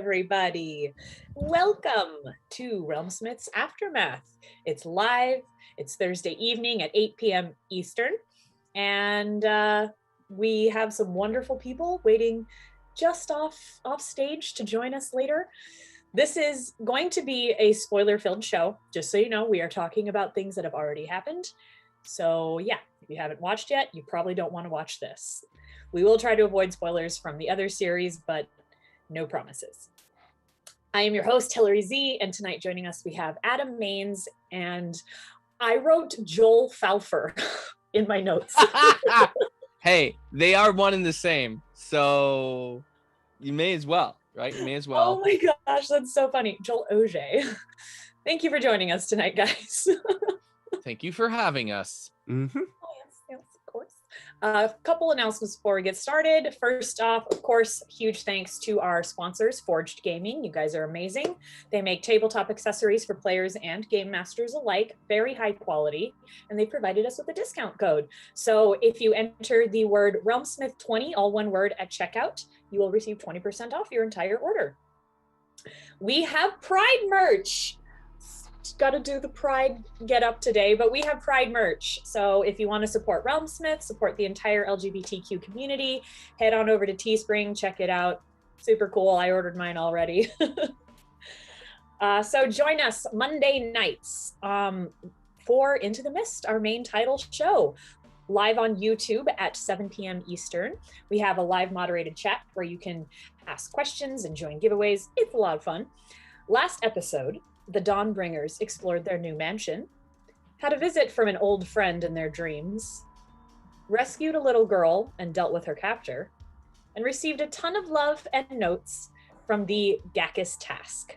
everybody. Welcome to RealmSmith's Aftermath. It's live. It's Thursday evening at 8 p.m. Eastern. And we have some wonderful people waiting just off stage to join us later. This is going to be a spoiler-filled show. Just so you know, we are talking about things that have already happened. So yeah, if you haven't watched yet, you probably don't want to watch this. We will try to avoid spoilers from the other series, but no promises. I am your host, Hillary Z, and tonight joining us we have Adam Mainse, and I wrote Joel Falfer in my notes. Hey, they are one and the same, so you may as well, right? You may as well. Oh my gosh, that's so funny. Joel Auge. Thank you for joining us tonight, guys. Thank you for having us. Mm-hmm. Oh, yes, of course. A couple announcements before we get started. First off, of course, huge thanks to our sponsors, Forged Gaming. You guys are amazing. They make tabletop accessories for players and game masters alike, very high quality, and they provided us with a discount code. So if you enter the word RealmSmith20, all one word, at checkout, you will receive 20% off your entire order. We have Pride merch. Got to do the Pride get up today, but we have Pride merch. So if you want to support RealmSmith, support the entire LGBTQ community, head on over to Teespring, check it out. Super cool. I ordered mine already. So join us Monday nights for Into the Mist, our main title show, live on YouTube at 7 p.m. Eastern. We have a live moderated chat where you can ask questions and join giveaways. It's a lot of fun. Last episode, the Dawnbringers explored their new mansion, had a visit from an old friend in their dreams, rescued a little girl and dealt with her captor, and received a ton of love and notes from the Gakkus task.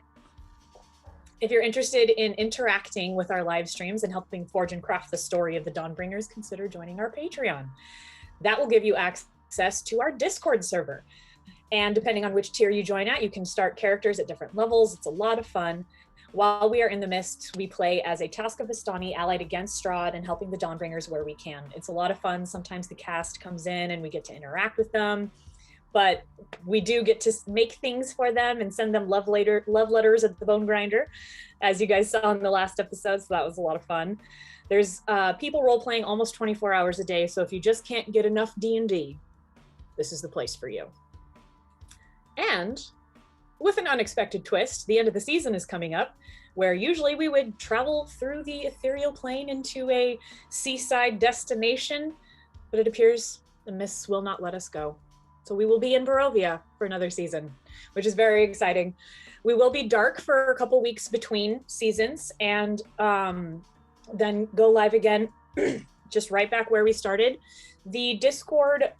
If you're interested in interacting with our live streams and helping forge and craft the story of the Dawnbringers, consider joining our Patreon. That will give you access to our Discord server. And depending on which tier you join at, you can start characters at different levels. It's a lot of fun. While we are in the Mist, we play as a Task of Vistani allied against Strahd and helping the Dawnbringers where we can. It's a lot of fun. Sometimes the cast comes in and we get to interact with them, but we do get to make things for them and send them love letters at the Bone Grinder, as you guys saw in the last episode, so that was a lot of fun. There's people role-playing almost 24 hours a day, so if you just can't get enough D&D, this is the place for you. And with an unexpected twist, the end of the season is coming up, where usually we would travel through the ethereal plane into a seaside destination, but it appears the mists will not let us go. So we will be in Barovia for another season, which is very exciting. We will be dark for a couple weeks between seasons and then go live again, just right back where we started. The Discord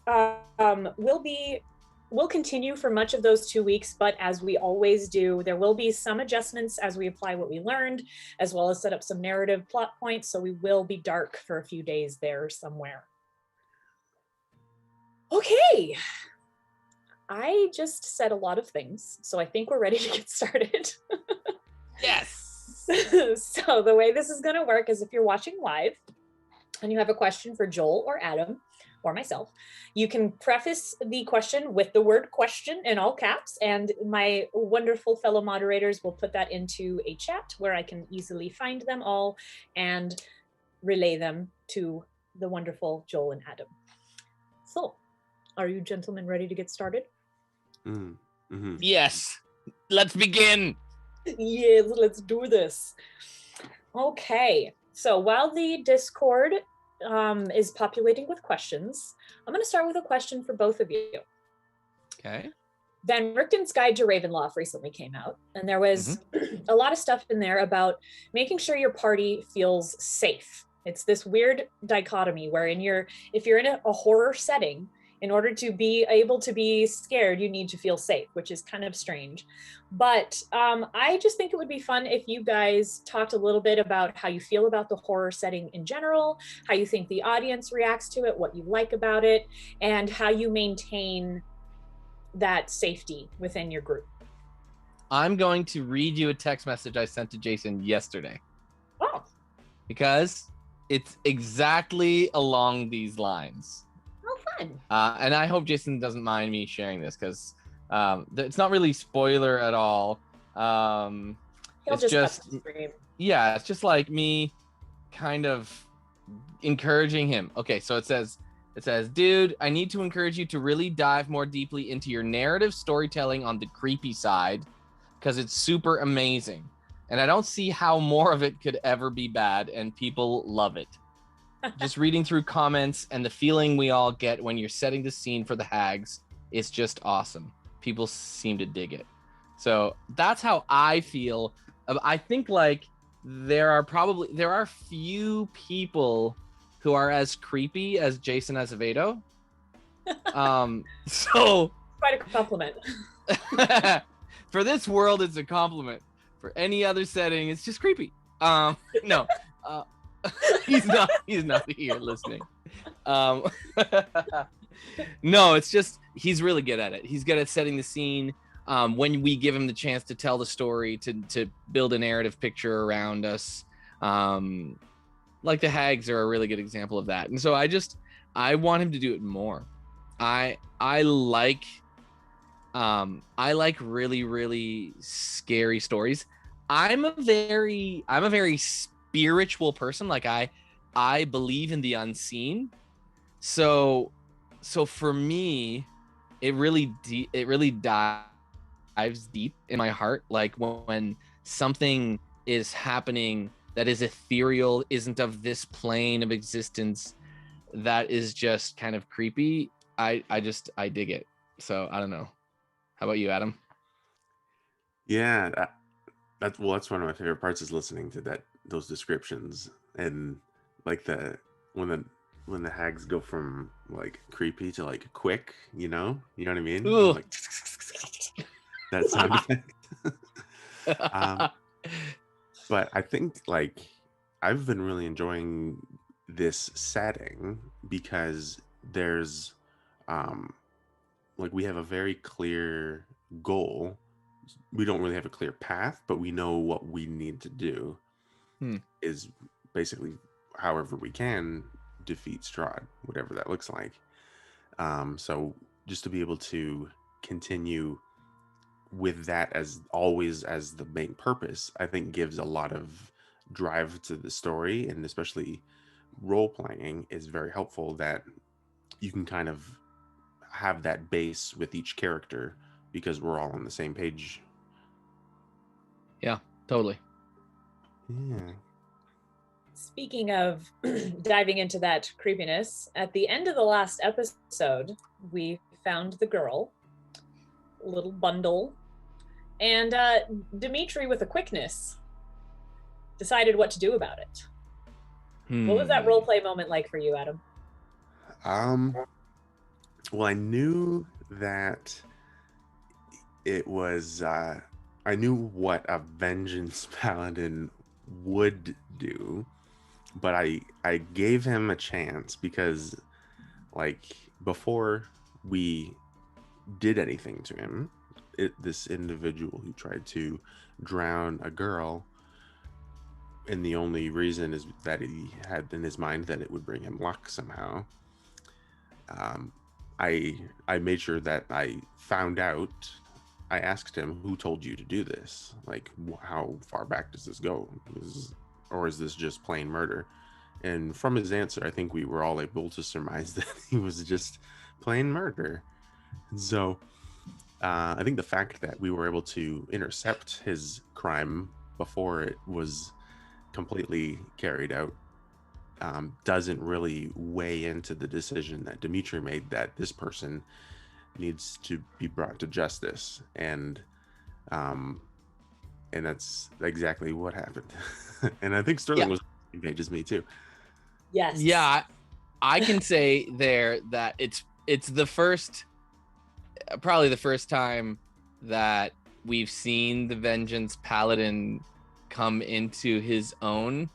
will continue for much of those 2 weeks, but as we always do, there will be some adjustments as we apply what we learned, as well as set up some narrative plot points, so we will be dark for a few days there somewhere. Okay, I just said a lot of things, so I think we're ready to get started. Yes! So the way this is going to work is if you're watching live and you have a question for Joel or Adam, or myself, you can preface the question with the word question in all caps, and my wonderful fellow moderators will put that into a chat where I can easily find them all and relay them to the wonderful Joel and Adam. So, are you gentlemen ready to get started? Mm-hmm. Yes, let's begin. Yes, let's do this. Okay, so while the Discord is populating with questions, I'm going to start with a question for both of you. Okay. Van Richten's Guide to Ravenloft recently came out, and there was a lot of stuff in there about making sure your party feels safe. It's this weird dichotomy where if you're in a horror setting, in order to be able to be scared, you need to feel safe, which is kind of strange. But I just think it would be fun if you guys talked a little bit about how you feel about the horror setting in general, how you think the audience reacts to it, what you like about it, and how you maintain that safety within your group. I'm going to read you a text message I sent to Jason yesterday. Oh. Because it's exactly along these lines. Oh, fun. And I hope Jason doesn't mind me sharing this, because It's not really spoiler at all. He'll It's just cut the stream. yeah, it's just like me kind of encouraging him. Okay, so it says, dude, I need to encourage you to really dive more deeply into your narrative storytelling on the creepy side, because it's super amazing. And I don't see how more of it could ever be bad, and people love it. Just reading through comments and the feeling we all get when you're setting the scene for the hags, it's just awesome. People seem to dig it. So that's how I feel. I think like there are few people who are as creepy as Jason Azevedo. So quite a compliment. For this world, it's a compliment. For any other setting, it's just creepy. No, he's not here listening. No, it's just he's really good at it. He's good at setting the scene. When we give him the chance to tell the story, to build a narrative picture around us, like the hags are a really good example of that. And so I want him to do it more. I like really, really scary stories. I'm a very spiritual person. Like I believe in the unseen. So for me, it really dives deep in my heart. Like when something is happening that is ethereal, isn't of this plane of existence, that is just kind of creepy. I dig it. So I don't know. How about you, Adam? Yeah, that's one of my favorite parts, is listening to those descriptions, and like when the hags go from like creepy to like quick, you know what I mean? Ooh. Like that sound effect. But I think like I've been really enjoying this setting because there's like we have a very clear goal. We don't really have a clear path, but we know what we need to do. Is basically however we can defeat Strahd, whatever that looks like. So just to be able to continue with that as always as the main purpose, I think gives a lot of drive to the story, and especially role playing is very helpful, that you can kind of have that base with each character because we're all on the same page. Yeah, totally. Yeah. Speaking of diving into that creepiness, at the end of the last episode, we found the girl, little bundle, and Dimitri, with a quickness, decided what to do about it. What was that roleplay moment like for you, Adam? Well, I knew that it was I knew what a vengeance paladin would do, but I gave him a chance because like before we did anything to him, this individual who tried to drown a girl, and the only reason is that he had in his mind that it would bring him luck somehow. I made sure that I found out. I asked him, who told you to do this? Like, how far back does this go? Or is this just plain murder? And from his answer, I think we were all able to surmise that he was just plain murder. So I think the fact that we were able to intercept his crime before it was completely carried out doesn't really weigh into the decision that Dimitri made, that this person needs to be brought to justice, and that's exactly what happened. And I think Sterling was on the same page as me too. Yes. Yeah, I can say there that it's the first, probably the first time that we've seen the Vengeance Paladin come into his own,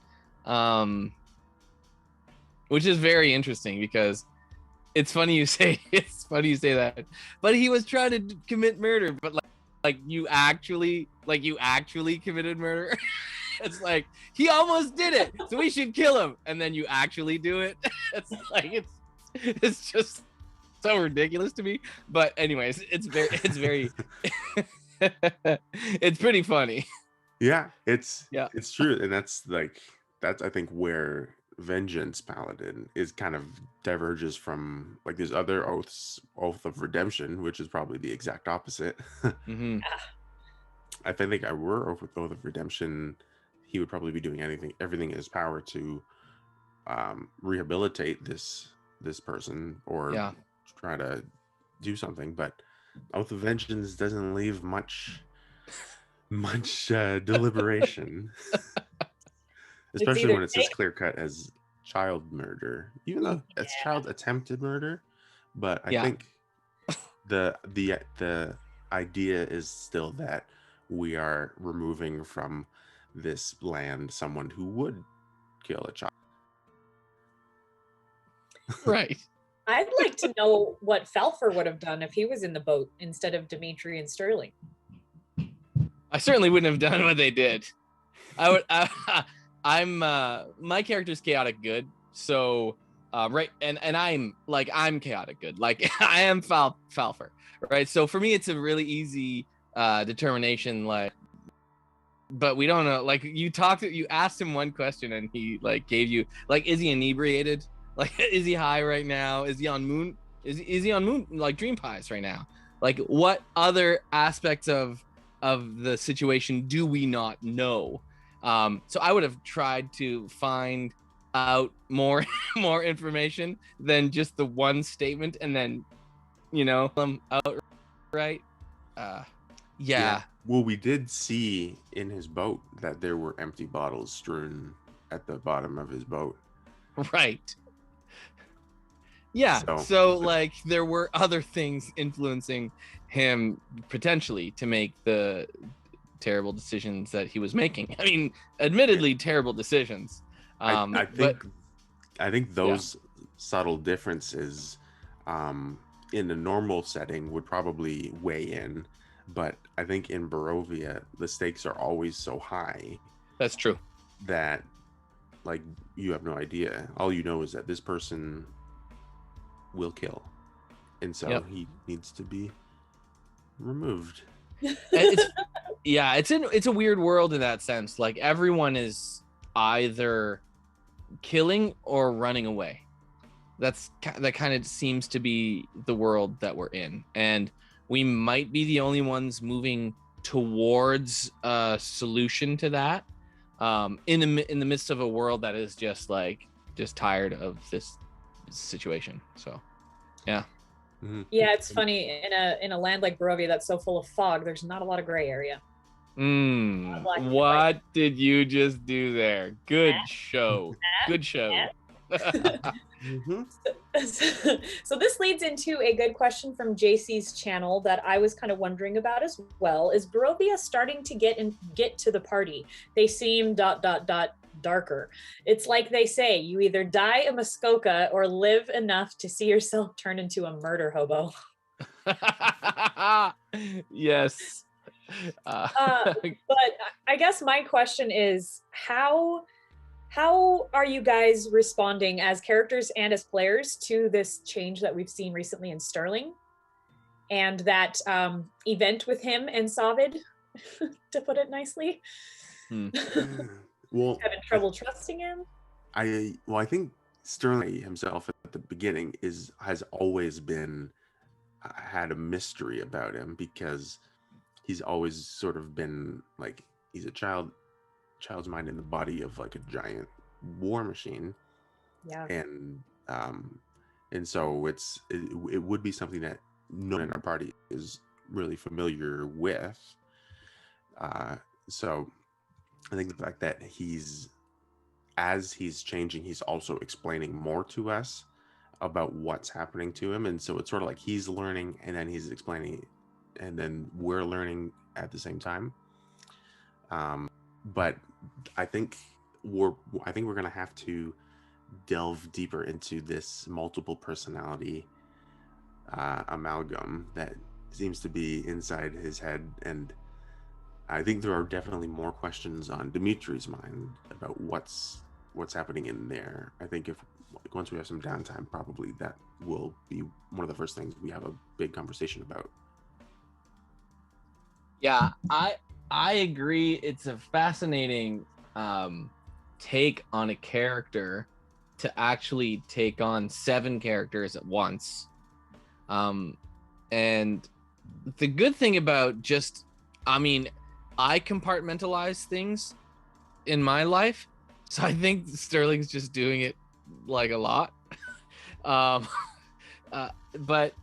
which is very interesting because it's funny you say that, but he was trying to commit murder, but like you actually committed murder. It's like he almost did it, so we should kill him, and then you actually do it. It's like it's just so ridiculous to me. But anyways, it's very it's pretty funny. Yeah, it's Yeah. true, and that's I think where Vengeance Paladin is kind of diverges from like these other oath of redemption, which is probably the exact opposite. Mm-hmm. I think I were oath of redemption, he would probably be doing everything in his power to rehabilitate this person or Yeah. try to do something, but oath of vengeance doesn't leave much deliberation. Especially when it's as clear cut as child murder, even though it's child attempted murder. But I think the idea is still that we are removing from this land someone who would kill a child. Right. I'd like to know what Falfer would have done if he was in the boat instead of Dimitri and Sterling. I certainly wouldn't have done what they did. I would. I'm my character's chaotic good, so right, and I'm chaotic good, like I am Falfer, right? So for me, it's a really easy determination, like. But we don't know. Like you asked him one question, and he like gave you like, is he inebriated? Like, is he high right now? Is he on moon? Is he on moon like dream pies right now? Like, what other aspects of the situation do we not know? So I would have tried to find out more information than just the one statement, and then outright. Yeah. Well, we did see in his boat that there were empty bottles strewn at the bottom of his boat. Right. Yeah. So like there were other things influencing him potentially to make the terrible decisions that he was making. I mean, admittedly terrible decisions. I think those subtle differences in a normal setting would probably weigh in, but I think in Barovia the stakes are always so high. That's true. That like you have no idea. All you know is that this person will kill, and so he needs to be removed. It's a weird world in that sense. Like everyone is either killing or running away. That kind of seems to be the world that we're in, and we might be the only ones moving towards a solution to that. In the midst of a world that is just tired of this situation. So yeah. Yeah, it's funny, in a land like Barovia that's so full of fog, there's not a lot of gray area. What did you just do there? Good show. So this leads into a good question from JC's channel that I was kind of wondering about as well. Is Barovia starting to get to the party? They seem ... darker. It's like they say, you either die a Muskoka or live enough to see yourself turn into a murder hobo. Yes. But I guess my question is, how are you guys responding as characters and as players to this change that we've seen recently in Sterling and that event with him and Savid, to put it nicely? Well, having trouble trusting him. I think Sterling himself at the beginning has always been had a mystery about him, because he's always sort of been like, he's a child's mind in the body of like a giant war machine. Yeah. And so it would be something that no one in our party is really familiar with. So I think the fact that as he's changing, he's also explaining more to us about what's happening to him. And so it's sort of like he's learning and then he's explaining, and then we're learning at the same time. But I think we're going to have to delve deeper into this multiple personality amalgam that seems to be inside his head. And I think there are definitely more questions on Dimitri's mind about what's what's happening in there. I think if once we have some downtime, probably that will be one of the first things we have a big conversation about. Yeah, I agree. It's a fascinating take on a character to actually take on 7 characters at once. And the good thing about just, I mean, I compartmentalize things in my life, so I think Sterling's just doing it like a lot. But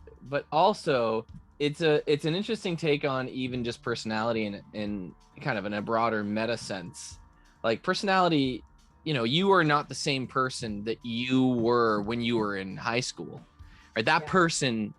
also it's an interesting take on even just personality in kind of in a broader meta sense. Like personality, you know, you are not the same person that you were when you were in high school. Right? That person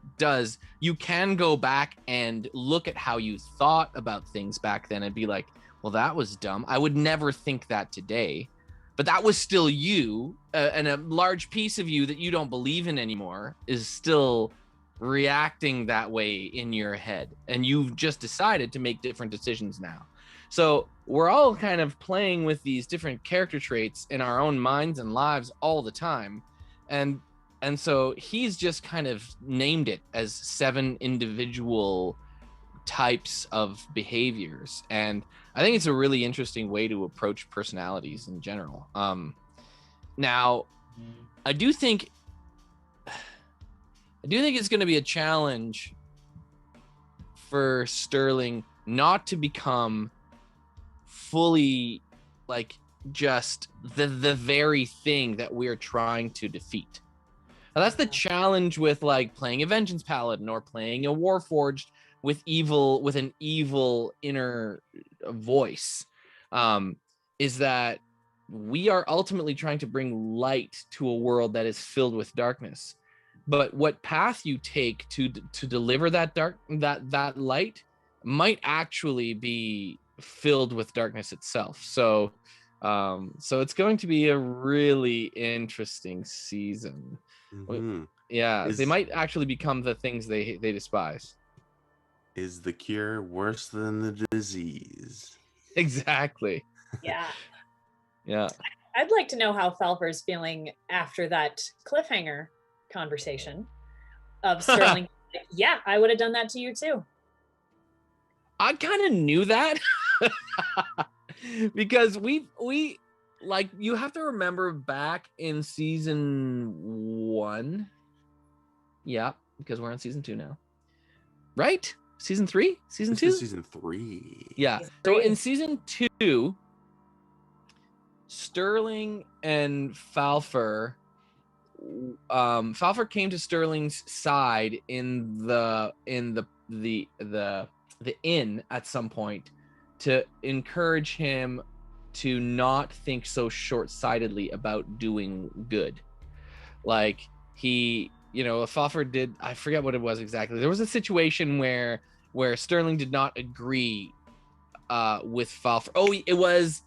you can go back and look at how you thought about things back then and be like, well, that was dumb. I would never think that today. But that was still you, and a large piece of you that you don't believe in anymore is still reacting that way in your head. And you've just decided to make different decisions now. So we're all kind of playing with these different character traits in our own minds and lives all the time. And so he's just kind of named it as 7 individual types of behaviors. And I think it's a really interesting way to approach personalities in general. Now, I do think it's going to be a challenge for Sterling not to become fully like just the very thing that we're trying to defeat. Now, that's the challenge with like playing a Vengeance Paladin or playing a Warforged with an evil inner voice, is that we are ultimately trying to bring light to a world that is filled with darkness. But what path you take to deliver that that light might actually be filled with darkness itself. So it's going to be a really interesting season. Mm-hmm. They might actually become the things they despise. Is the cure worse than the disease? Yeah. Exactly. Yeah. I'd like to know how Falfer's feeling after that cliffhanger conversation of Sterling. Yeah, I would have done that to you too. I kind of knew that because we like, you have to remember back in season 1. Yeah, because we're on season 2 now. Right? Season 3? Season 2? Season 3. Yeah. So in season 2, Sterling and Falfer came to Sterling's side in the inn at some point to encourage him to not think so short-sightedly about doing good. Like Falfer did, I forget what it was exactly. There was a situation where Sterling did not agree with Falfer. Oh, it was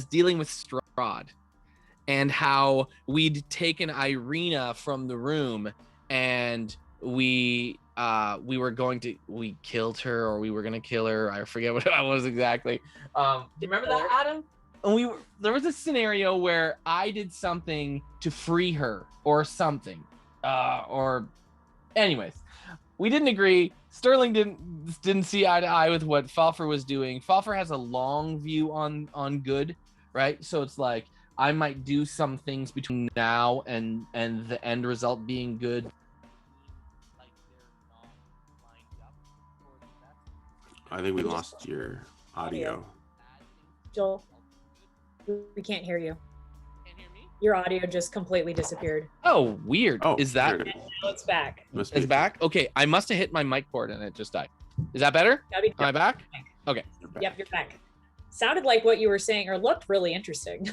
dealing with Strahd and how we'd taken Irina from the room and we killed her, or we were gonna kill her. I forget what it was exactly. Do you remember that, Adam? And there was a scenario where I did something to free her or something. Anyways, we didn't agree. Sterling didn't see eye to eye with what Falfer was doing. Falfer has a long view on good, right? So it's like, I might do some things between now and the end result being good. Like they're not lined up for the best. I think we lost your audio. Joel, we can't hear you. Can't hear me? Your audio just completely disappeared. Oh, weird. Oh, is that? there it is. Now it's back. It's back? Okay, I must have hit my mic cord and it just died. Is that better? Am I back? Okay. Yep, you're back. Sounded like what you were saying, or looked really interesting.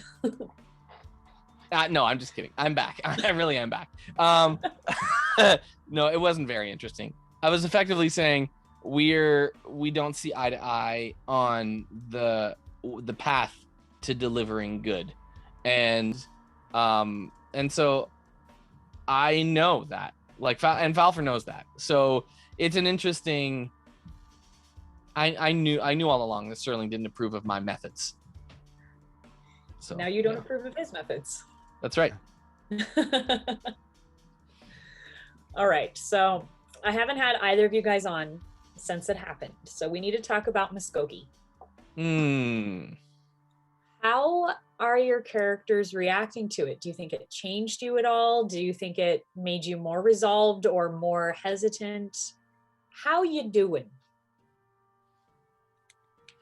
No, I'm just kidding. I'm back. I really am back. No, it wasn't very interesting. I was effectively saying we don't see eye to eye on the path to delivering good, and so I know that, like, and Falfer knows that. So it's an interesting. I knew all along that Sterling didn't approve of my methods. So now you don't approve of his methods. That's right. All right, so I haven't had either of you guys on since it happened, so we need to talk about Muskogee. How are your characters reacting to it? Do you think it changed you at all? Do you think it made you more resolved or more hesitant? How you doing?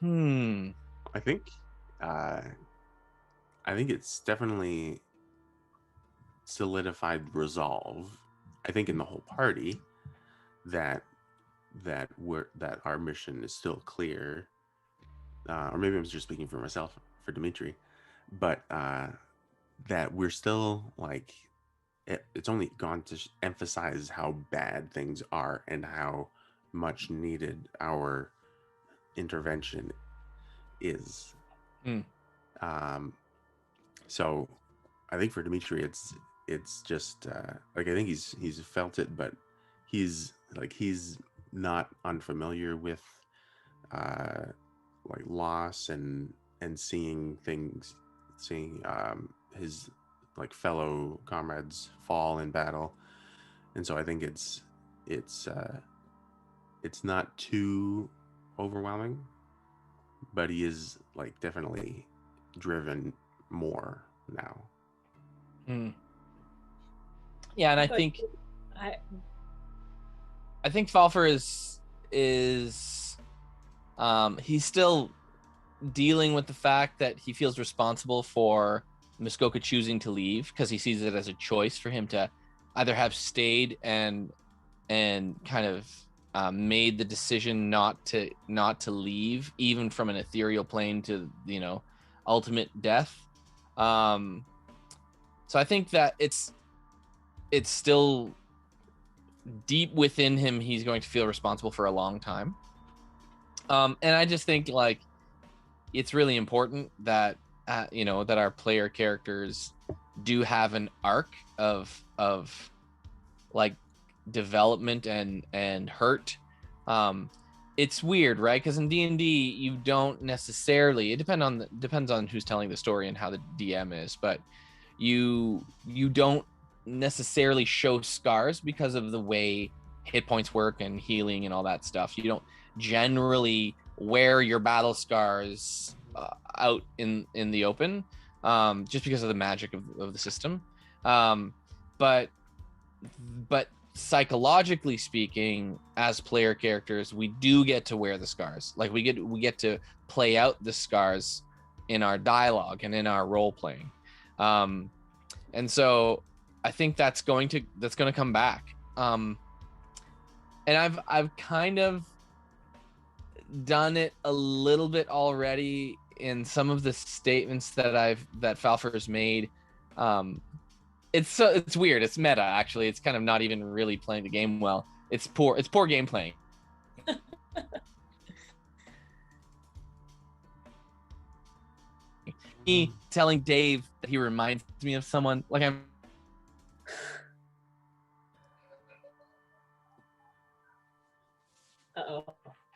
I think it's definitely solidified resolve. I think in the whole party that our mission is still clear. Or maybe I'm just speaking for myself, for Dimitri, but that we're still like, it's only gone to emphasize how bad things are and how much needed our intervention is. So I think for Dimitri, it's just like, I think he's felt it, but he's not unfamiliar with like loss and seeing his like fellow comrades fall in battle, and so I think it's not too overwhelming, but he is like definitely driven more now. Yeah, and I think Falfer is he's still dealing with the fact that he feels responsible for Muskoka choosing to leave, because he sees it as a choice for him to either have stayed and kind of made the decision not to leave, even from an ethereal plane to, you know, ultimate death. So I think that it's still deep within him. He's going to feel responsible for a long time. And I just think like it's really important that you know, that our player characters do have an arc of like development and hurt. It's weird, right? Because in D&D you don't necessarily, it depends on who's telling the story and how the DM is, but you don't necessarily show scars because of the way hit points work and healing and all that stuff. You don't generally wear your battle scars out in the open, just because of the magic of the system. But psychologically speaking, as player characters, we do get to wear the scars. Like we get to play out the scars in our dialogue and in our role playing. And so I think that's going to come back. And I've kind of done it a little bit already in some of the statements that Falfer's made. It's weird. It's meta, actually. It's kind of not even really playing the game well. It's poor game playing. Me telling Dave that he reminds me of someone, like I'm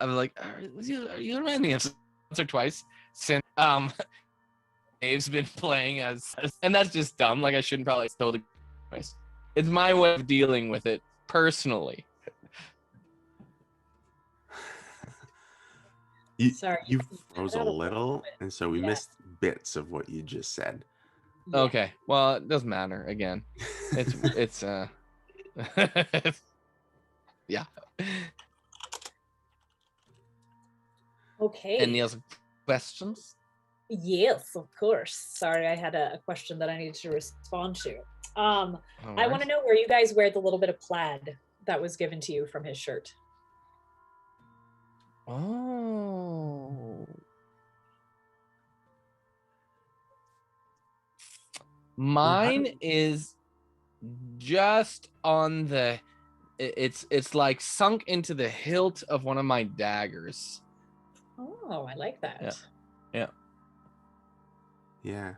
like, you remind me of once or twice since Dave's been playing as, and that's just dumb. Like I shouldn't probably totally. It's my way of dealing with it personally. You froze a little, and so we missed bits of what you just said. Yeah. Okay, well, it doesn't matter. Again, it's yeah. Okay. Any other questions? Yes, of course. Sorry, I had a question that I needed to respond to. I want to know where you guys wear the little bit of plaid that was given to you from his shirt. Oh. Mine is just on the, it's like sunk into the hilt of one of my daggers. Oh, I like that. Yeah.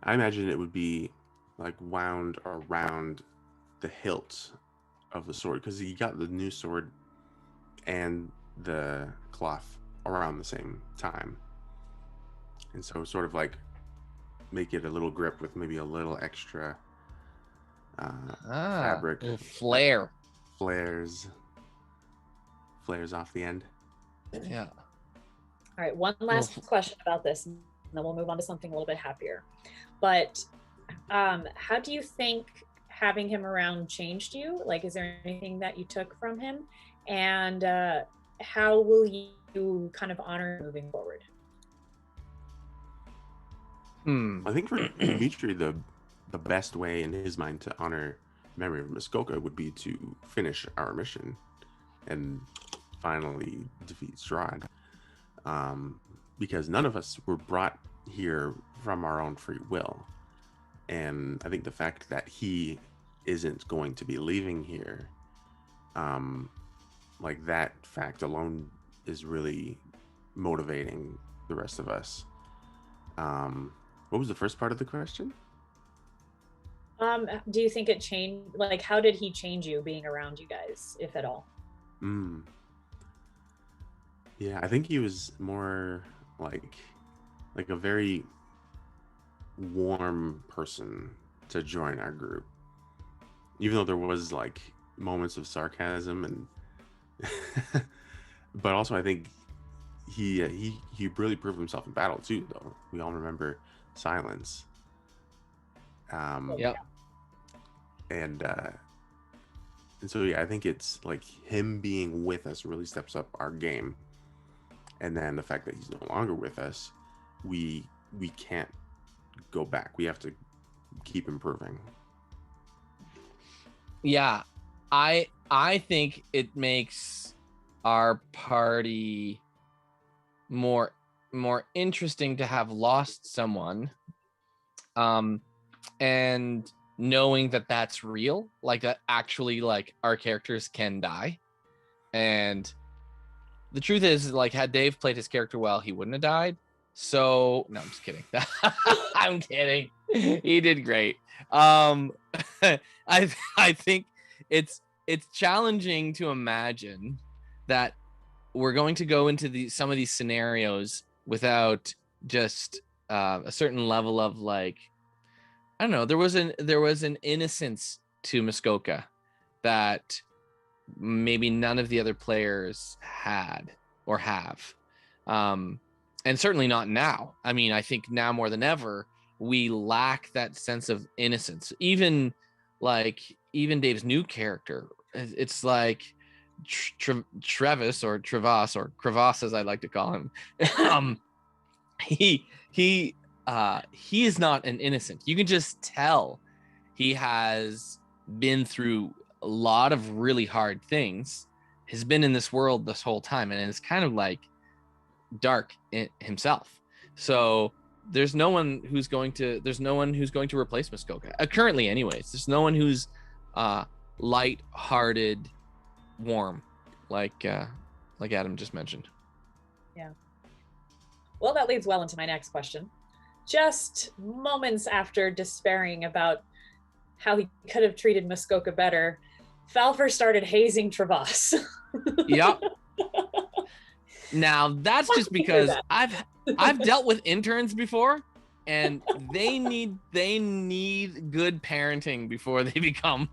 I imagine it would be like wound around the hilt of the sword, because he got the new sword and the cloth around the same time, and so sort of like make it a little grip with maybe a little extra fabric. Little flare. Flares off the end. Yeah. All right, one last question about this, and then we'll move on to something a little bit happier. But how do you think having him around changed you? Like, is there anything that you took from him? And how will you kind of honor moving forward? I think for Dimitri, the best way in his mind to honor memory of Muskoka would be to finish our mission and finally defeat Strahd. Because none of us were brought here from our own free will. And I think the fact that he isn't going to be leaving here, like that fact alone is really motivating the rest of us. What was the first part of the question? Do you think it changed? Like, how did he change you being around you guys, if at all? Yeah, I think he was more like a very warm person to join our group, even though there was like moments of sarcasm and but also I think he really proved himself in battle too, though. We all remember Silence. Yeah. And so yeah, I think it's like him being with us really steps up our game. And then the fact that he's no longer with us, we can't go back. We have to keep improving. Yeah, I think it makes our party more interesting to have lost someone, and knowing that that's real, like that actually, like, our characters can die. And the truth is, like, had Dave played his character well, he wouldn't have died. So no, I'm just kidding. I'm kidding. He did great. I think it's challenging to imagine that we're going to go into some of these scenarios without just a certain level of, like, I don't know, there was an innocence to Muskoka that maybe none of the other players had or have, and certainly not now. I mean, I think now more than ever we lack that sense of innocence. Even Dave's new character, it's like Travis or Travas or Crevasse, as I like to call him. He is not an innocent. You can just tell he has been through a lot of really hard things, has been in this world this whole time, and it's kind of like dark in himself. So there's no one who's going to replace Muskoka, currently anyways. There's no one who's light-hearted, warm, like Adam just mentioned. Yeah. Well, that leads well into my next question. Just moments after despairing about how he could have treated Muskoka better, Falfer started hazing Travas. Yep. Now that's just because I've dealt with interns before, and they need good parenting before they become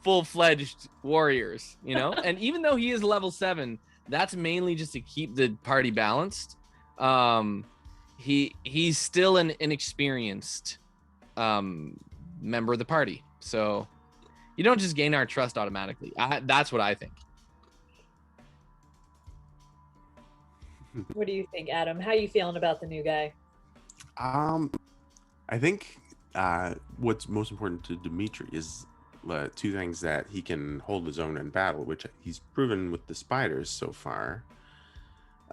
full-fledged warriors, you know. And even though he is level 7, that's mainly just to keep the party balanced. He's still an inexperienced member of the party, so you don't just gain our trust automatically. That's what I think. What do you think, Adam? How are you feeling about the new guy? I think what's most important to Dimitri is two things: that he can hold his own in battle, which he's proven with the spiders so far,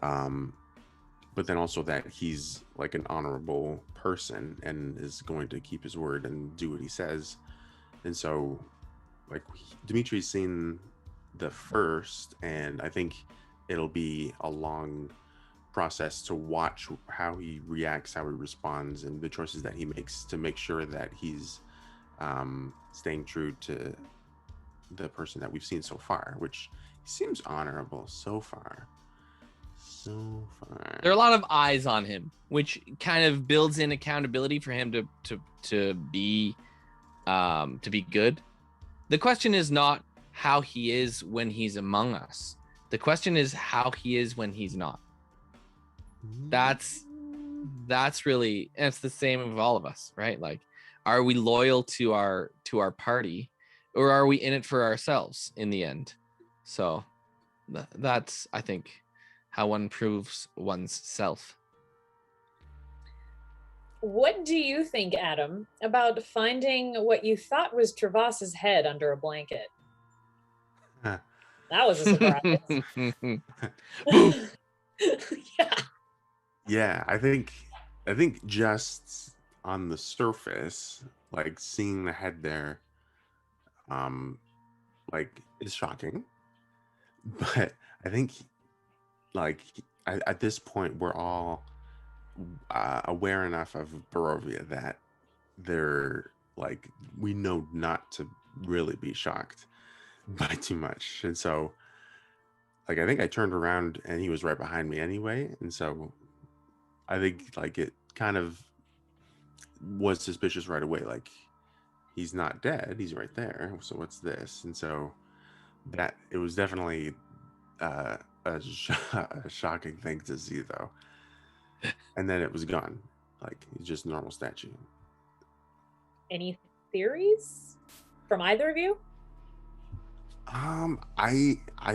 but then also that he's like an honorable person and is going to keep his word and do what he says. And so, like, Dimitri's seen the first, and I think it'll be a long process to watch how he reacts, how he responds, and the choices that he makes to make sure that he's staying true to the person that we've seen so far, which seems honorable so far. so far. There are a lot of eyes on him, which kind of builds in accountability for him to be good. The question is not how he is when he's among us. The question is how he is when he's not. That's really, and it's the same of all of us, right? Like, are we loyal to our party, or are we in it for ourselves in the end? So that's, I think, how one proves one's self. What do you think, Adam, about finding what you thought was Travas's head under a blanket? That was a surprise. Yeah. Yeah, I think just on the surface, like seeing the head there, like is shocking. But I think, like, at this point, we're all aware enough of Barovia that they're like, we know not to really be shocked by too much, and so, like, I think I turned around and he was right behind me anyway, and so I think, like, it kind of was suspicious right away. Like, he's not dead; he's right there. So what's this? And so that it was definitely a shocking thing to see, though. And then it was gone. Like, it's just a normal statue. Any theories from either of you? I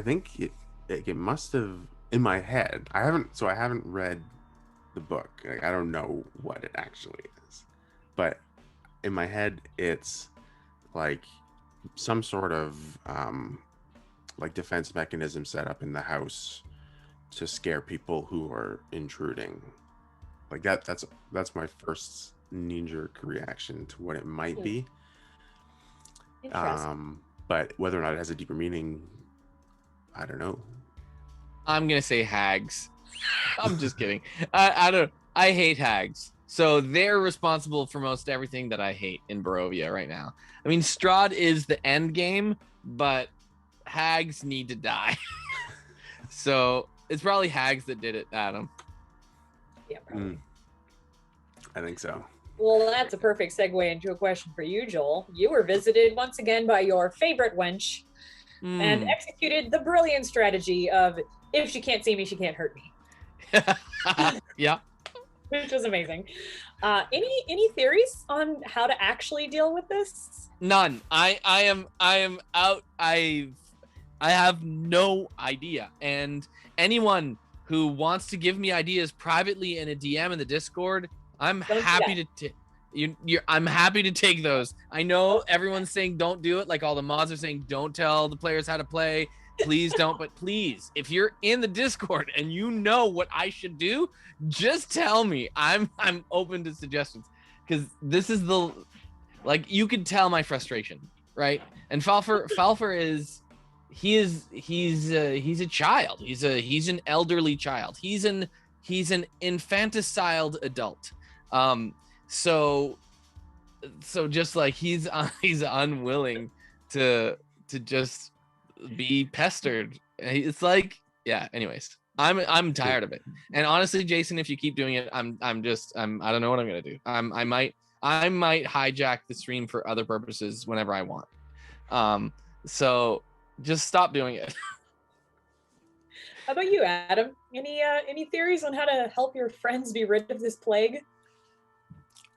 think it must have, in my head. I haven't read the book. Like, I don't know what it actually is, but in my head, it's like some sort of like defense mechanism set up in the house to scare people who are intruding. Like that's my first knee-jerk reaction to what it might be. Interesting. But whether or not it has a deeper meaning, I don't know. I'm gonna say hags. I'm just kidding. I don't. I hate hags. So they're responsible for most everything that I hate in Barovia right now. I mean, Strahd is the end game, but hags need to die. So it's probably hags that did it, Adam. Yeah, probably. I think so. Well, that's a perfect segue into a question for you, Joel. You were visited once again by your favorite wench and executed the brilliant strategy of, if she can't see me, she can't hurt me. Yeah. Which was amazing. Any theories on how to actually deal with this? None. I am out. I have no idea. And anyone who wants to give me ideas privately in a DM in the Discord, I'm happy to take those. I know everyone's saying don't do it, like all the mods are saying don't tell the players how to play. Please don't, but please, if you're in the Discord and you know what I should do, just tell me. I'm open to suggestions, because this is you could tell my frustration, right? And Falfer is a child. He's an elderly child. He's an infanticide adult. So just like he's unwilling to just be pestered. It's like, yeah, anyways, I'm tired of it. And honestly, Jason, if you keep doing it, I don't know what I'm gonna do. I might hijack the stream for other purposes whenever I want. So just stop doing it. How about you, Adam? Any theories on how to help your friends be rid of this plague?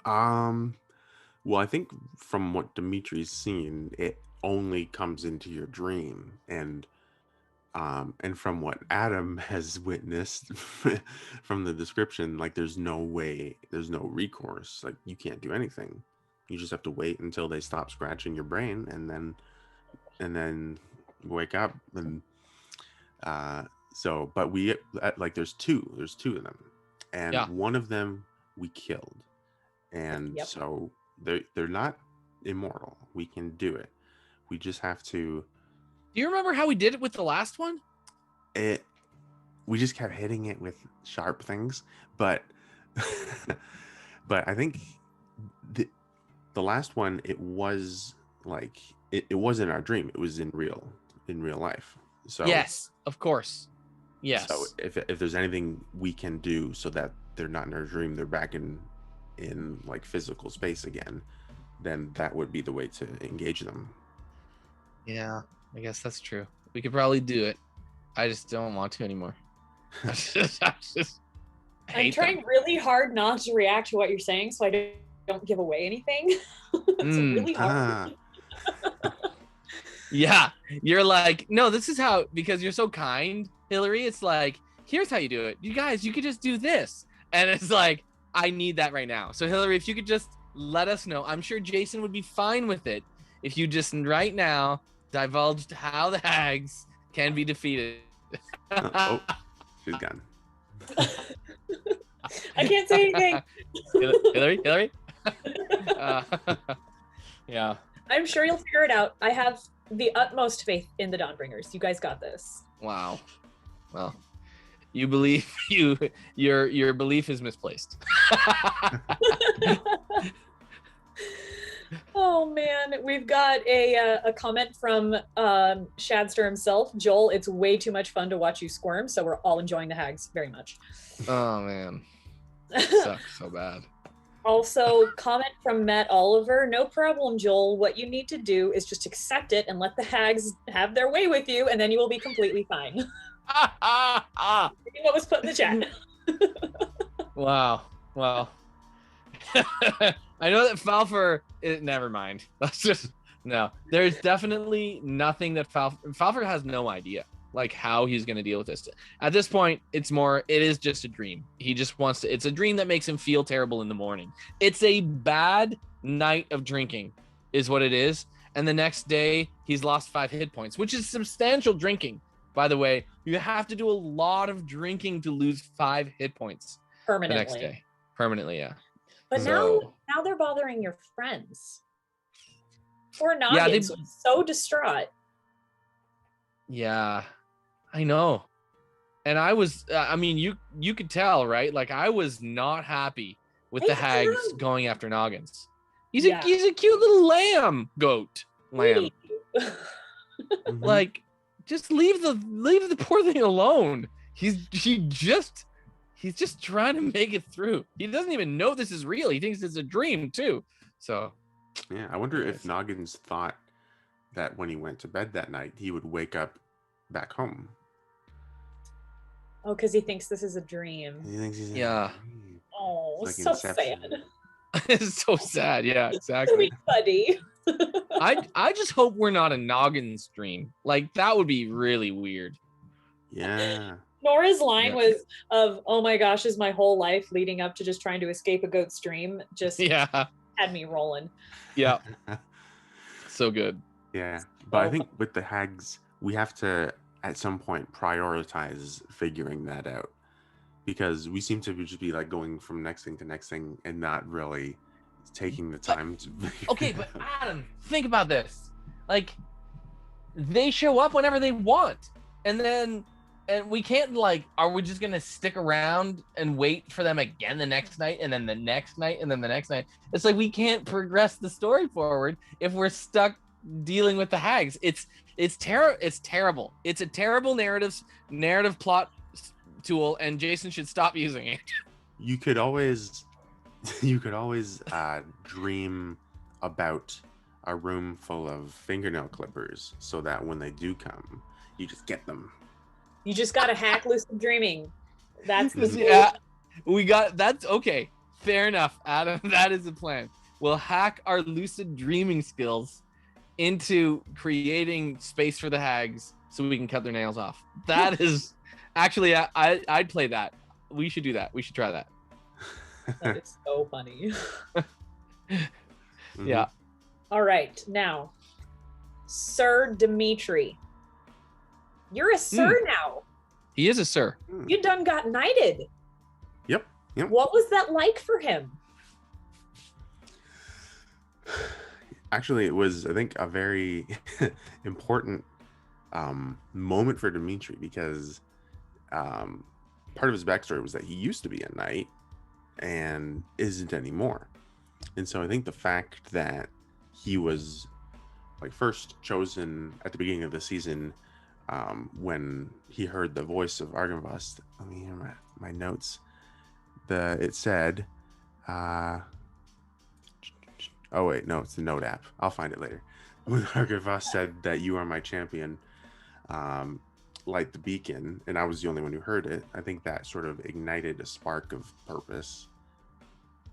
Well, I think from what Dimitri's seen, it only comes into your dream, and from what Adam has witnessed from the description, like, there's no recourse. Like, you can't do anything. You just have to wait until they stop scratching your brain, and then wake up. And but we like, there's two of them, and one of them we killed, and so they're not immortal. We can do it. We just have to. Do you remember how we did it with the last one? We just kept hitting it with sharp things, but but I think the last one, it was like it wasn't our dream. It was in real life. So yes, of course. Yes. So if there's anything we can do so that they're not in their dream, they're back in like physical space again, then that would be the way to engage them. Yeah, I guess that's true. We could probably do it. I just don't want to anymore. I I'm trying really hard not to react to what you're saying so I don't give away anything. It's really hard. Yeah, you're like, no, this is how, because you're so kind, Hillary. It's like, here's how you do it. You guys, you could just do this. And it's like, I need that right now. So Hillary, if you could just let us know, I'm sure Jason would be fine with it. If you just right now divulged how the hags can be defeated. Oh, she's gone. I can't say anything. Hillary? Yeah. I'm sure you'll figure it out. I have the utmost faith in the Dawnbringers. You guys got this. Wow. Well, you believe your belief is misplaced. Oh man, we've got a comment from Shadster himself. Joel, it's way too much fun to watch you squirm, so we're all enjoying the hags very much. Oh man. Sucks so bad. Also, comment from Matt Oliver. No problem, Joel. What you need to do is just accept it and let the hags have their way with you, and then you will be completely fine. What was put in the chat. Wow. Well, I know that Falfer. Never mind. That's just no. There's definitely nothing that Falfer has no idea like how he's going to deal with this. At this point, it is just a dream. He just wants to, it's a dream that makes him feel terrible in the morning. It's a bad night of drinking is what it is. And the next day he's lost 5 hit points, which is substantial drinking. By the way, you have to do a lot of drinking to lose 5 hit points Permanently. the next day. Permanently, yeah. But So, now they're bothering your friends. Poor Noggins was so distraught. Yeah, I know. And I was, I mean, you could tell, right? Like I was not happy with the hags going after Noggins. He's a cute little lamb. Like, just leave the poor thing alone. He's just trying to make it through. He doesn't even know this is real. He thinks it's a dream too. So yeah, I wonder if Noggins thought that when he went to bed that night, he would wake up back home. Oh, because he thinks this is a dream. He thinks he's Oh, like so Inception. sad. it's so sad. Yeah, exactly. Sweet buddy. I just hope we're not a Noggins dream. Like that would be really weird. Yeah. Nora's line was of, oh my gosh, is my whole life leading up to just trying to escape a goat's dream just had me rolling. Yeah. So good. Yeah. But I think with the hags, we have to, at some point, prioritize figuring that out. Because we seem to just be like going from next thing to next thing and not really taking the time to... Okay, but Adam, think about this. Like, they show up whenever they want. And we can't, like, are we just gonna stick around and wait for them again the next night and then the next night and then the next night? It's like we can't progress the story forward if we're stuck dealing with the hags. It's terrible. It's a terrible narrative plot tool, and Jason should stop using it. You could always dream about a room full of fingernail clippers so that when they do come, you just get them. You just gotta hack lucid dreaming. That's the that's okay. Fair enough, Adam. That is the plan. We'll hack our lucid dreaming skills into creating space for the hags so we can cut their nails off. That is actually, I'd play that. We should do that. We should try that. That is so funny. Yeah. All right, now, Sir Dimitri. You're a sir now. He is a sir. You done got knighted. Yep. What was that like for him? Actually, it was, I think, a very important moment for Dimitri because part of his backstory was that he used to be a knight and isn't anymore. And so I think the fact that he was like first chosen at the beginning of the season when he heard the voice of Argynvost. Let me hear my notes. It said, oh wait, no, it's the note app. I'll find it later. When Argynvost said that you are my champion, light the beacon, and I was the only one who heard it. I think that sort of ignited a spark of purpose.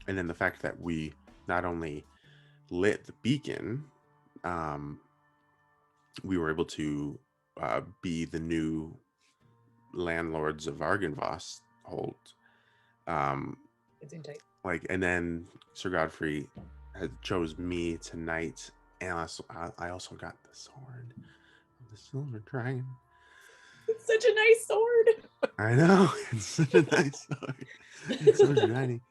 And then the fact that we not only lit the beacon, we were able to be the new landlords of Argynvost hold. It's in tight. Like, and then Sir Godfrey had chose me tonight, and I also got the sword of the Silver Dragon. It's such a nice sword. I know, it's such a nice sword. It's so shiny.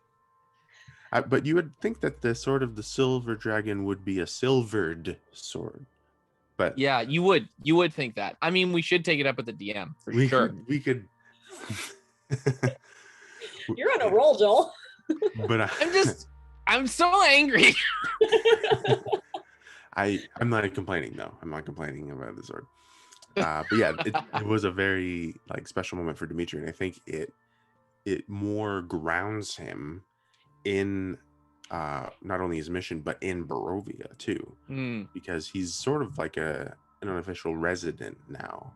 But you would think that the sword of the Silver Dragon would be a silvered sword. But yeah, you would think that. I mean, we should take it up with the DM for sure. We could. You're on a roll, Joel. But I'm so angry. I'm not complaining though. I'm not complaining about the sword. But yeah, it was a very like special moment for Dimitri, and I think it more grounds him in not only his mission but in Barovia too, because he's sort of like an unofficial resident now.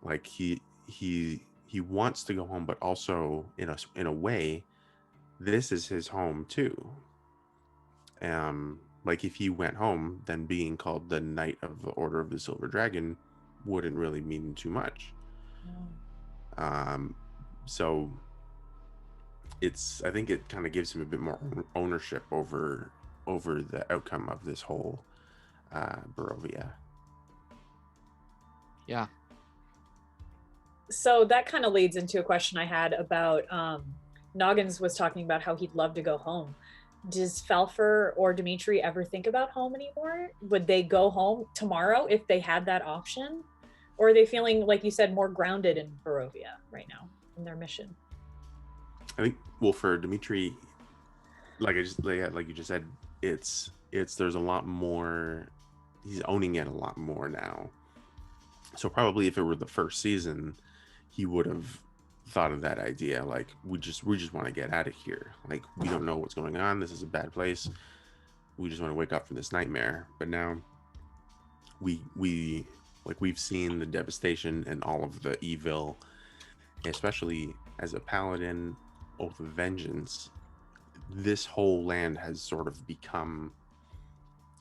Like he wants to go home, but also in a way, this is his home too. Like if he went home, then being called the Knight of the Order of the Silver Dragon wouldn't really mean too much. So I think it kind of gives him a bit more ownership over the outcome of this whole Barovia. Yeah. So that kind of leads into a question I had about Noggins was talking about how he'd love to go home. Does Falfer or Dimitri ever think about home anymore? Would they go home tomorrow if they had that option? Or are they feeling, like you said, more grounded in Barovia right now in their mission? I think, well, for Dimitri, like you just said, it's there's a lot more. He's owning it a lot more now. So probably if it were the first season, he would have thought of that idea. Like we just want to get out of here. Like we don't know what's going on. This is a bad place. We just want to wake up from this nightmare. But now we've seen the devastation and all of the evil, especially as a paladin. Oath of Vengeance, this whole land has sort of become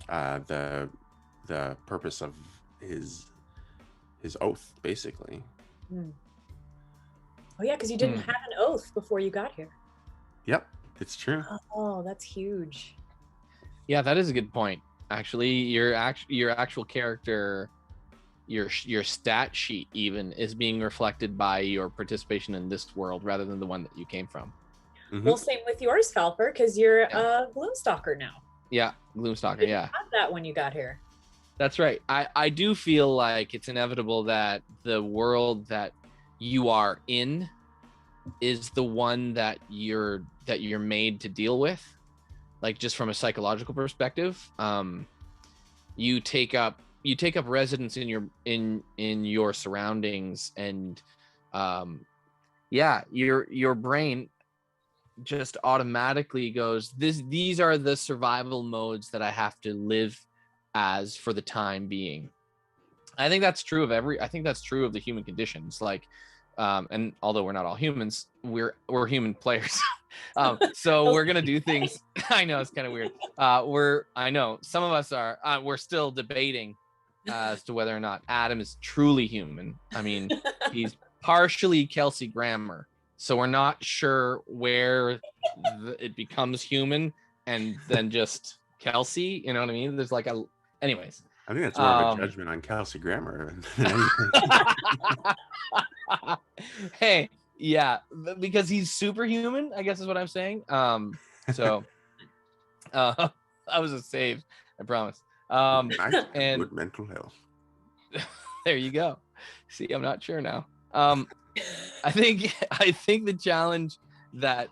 the purpose of his oath, basically. Oh yeah, because you didn't have an oath before you got here. Yep, it's true. Oh, that's huge. Yeah, that is a good point. Actually, your actual character, your stat sheet even is being reflected by your participation in this world rather than the one that you came from. Well, same with yours, Falfer, because you're a Gloomstalker now. Yeah, Gloomstalker. You didn't have that when you got here. That's right. I do feel like it's inevitable that the world that you are in is the one that you're made to deal with, like just from a psychological perspective. You take up residence in your surroundings, and your brain just automatically goes, these are the survival modes that I have to live as for the time being. I think that's true of the human conditions. Like, and although we're not all humans, we're human players. So we're gonna do things. I know it's kind of weird. I know some of us are. We're still debating as to whether or not Adam is truly human. I mean, he's partially Kelsey Grammer, so we're not sure where it becomes human and then just Kelsey. You know what I mean? There's like anyways. I think that's more of a judgment on Kelsey Grammer than anything. Hey, yeah, because he's superhuman, I guess is what I'm saying. So I was a save, I promise. And good mental health. There you go. See, I'm not sure now. I think the challenge that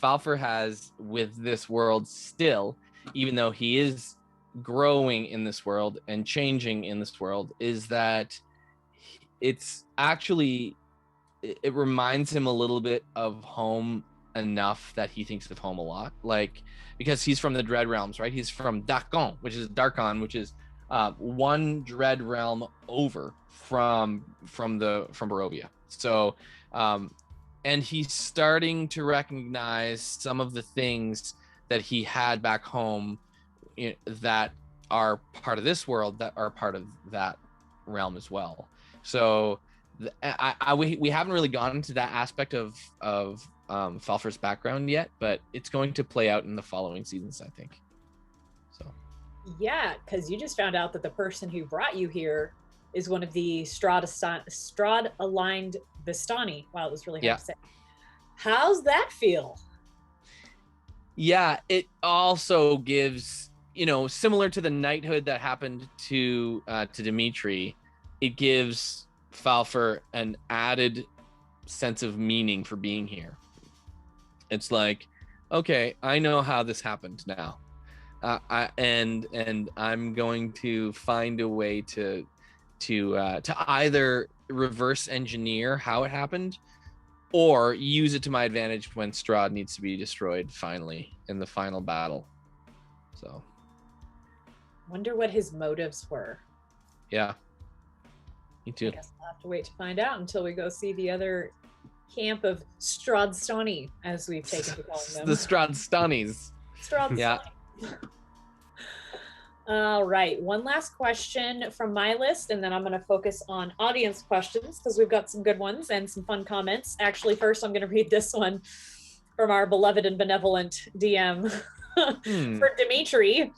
Falfer has with this world still, even though he is growing in this world and changing in this world, is that it's actually, it reminds him a little bit of home enough that he thinks of home a lot, like, because he's from the Dread Realms, right? He's from Darkon, which is one Dread Realm over from Barovia. So and he's starting to recognize some of the things that he had back home that are part of this world, that are part of that realm as well. So we haven't really gone into that aspect of Falfer's background yet, but it's going to play out in the following seasons, I think. So yeah, because you just found out that the person who brought you here is one of the Strahd aligned Vistani. Wow, it was really hard to say. How's that feel? Yeah, it also gives, similar to the knighthood that happened to Dimitri, it gives Falfer an added sense of meaning for being here. It's like, okay, I know how this happened now, and I'm going to find a way to either reverse engineer how it happened, or use it to my advantage when Strahd needs to be destroyed finally in the final battle. So, wonder what his motives were. Yeah, me too. I guess we'll have to wait to find out until we go see the other camp of Strahdstani, as we've taken to calling them. The Strahdstanis. Strahdstani. Yeah. All right, one last question from my list, and then I'm going to focus on audience questions because we've got some good ones and some fun comments. Actually, first I'm going to read this one from our beloved and benevolent DM for Dimitri.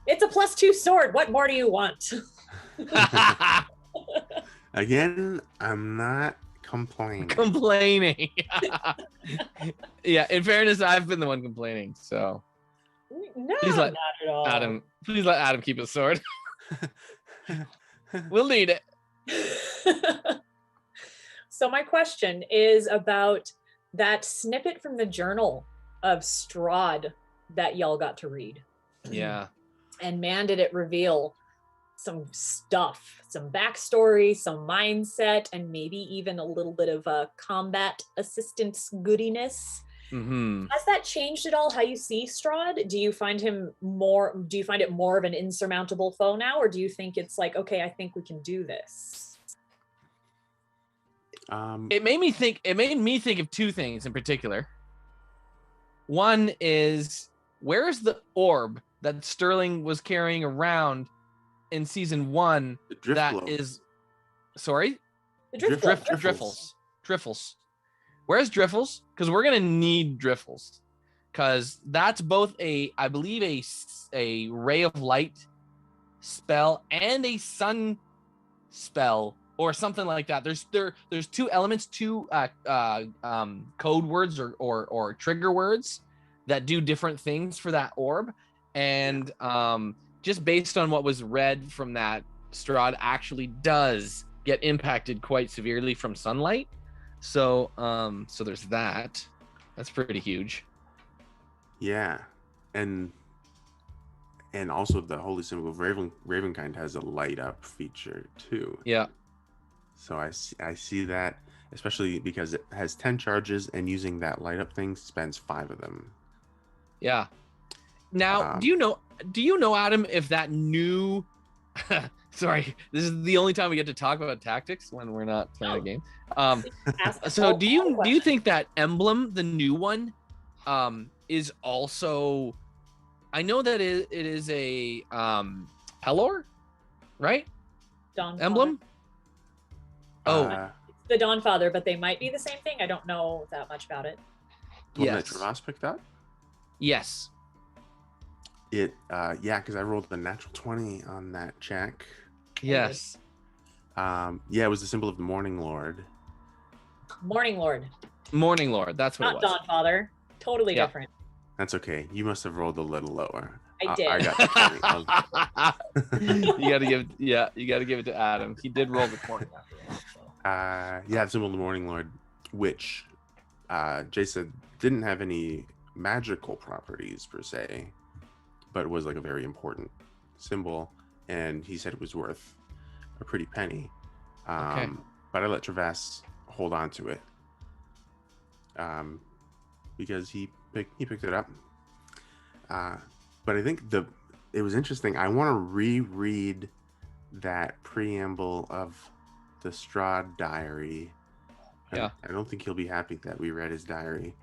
It's a +2 sword. What more do you want? Again, I'm not complaining. Yeah, in fairness, I've been the one complaining, so no, not at all. Please let Adam keep his sword. We'll need it. So my question is about that snippet from the journal of Strahd that y'all got to read. Yeah. And man, did it reveal some stuff, some backstory, some mindset, and maybe even a little bit of combat assistance goodiness. Mm-hmm. Has that changed at all how you see Strahd? Do you find it more of an insurmountable foe now, or do you think it's like, okay, I think we can do this? It made me think of two things in particular. One is, where's the orb that Sterling was carrying around in season 1 that is, sorry? The Driffles. Where's Driffles? Because we're gonna need Driffles, because that's both I believe a ray of light spell and a sun spell or something like that. There's two elements, two code words or trigger words that do different things for that orb, and just based on what was read from that, Strahd actually does get impacted quite severely from sunlight. So there's that. That's pretty huge. Yeah, and also the holy symbol of Ravenkind has a light up feature too. Yeah. So I see that, especially because it has 10 charges, and using that light up thing spends 5 of them. Yeah. Now, do you know, Adam, if that new sorry, this is the only time we get to talk about tactics when we're not playing a game. So do you think that emblem, the new one, is also, I know that it is a Pelor, right? Dawn emblem. It's the Dawnfather, but they might be the same thing. I don't know that much about it. The one that Travas picked up? Yes. Yeah, because I rolled a natural 20 on that check. Yes. Yeah, it was the symbol of the Morning Lord. Morning Lord. That's what it was. Not Dawnfather. Totally different. That's okay. You must have rolled a little lower. I did. I got the 20. You gotta give it to Adam. He did roll the 20 after all. Yeah, the symbol of the Morning Lord, which Jay said didn't have any magical properties per se, but was like a very important symbol, and he said it was worth a pretty penny. Okay. but I let Travis hold on to it. Because he picked it up. But I think it was interesting. I want to reread that preamble of the Strahd diary. Yeah. I don't think he'll be happy that we read his diary.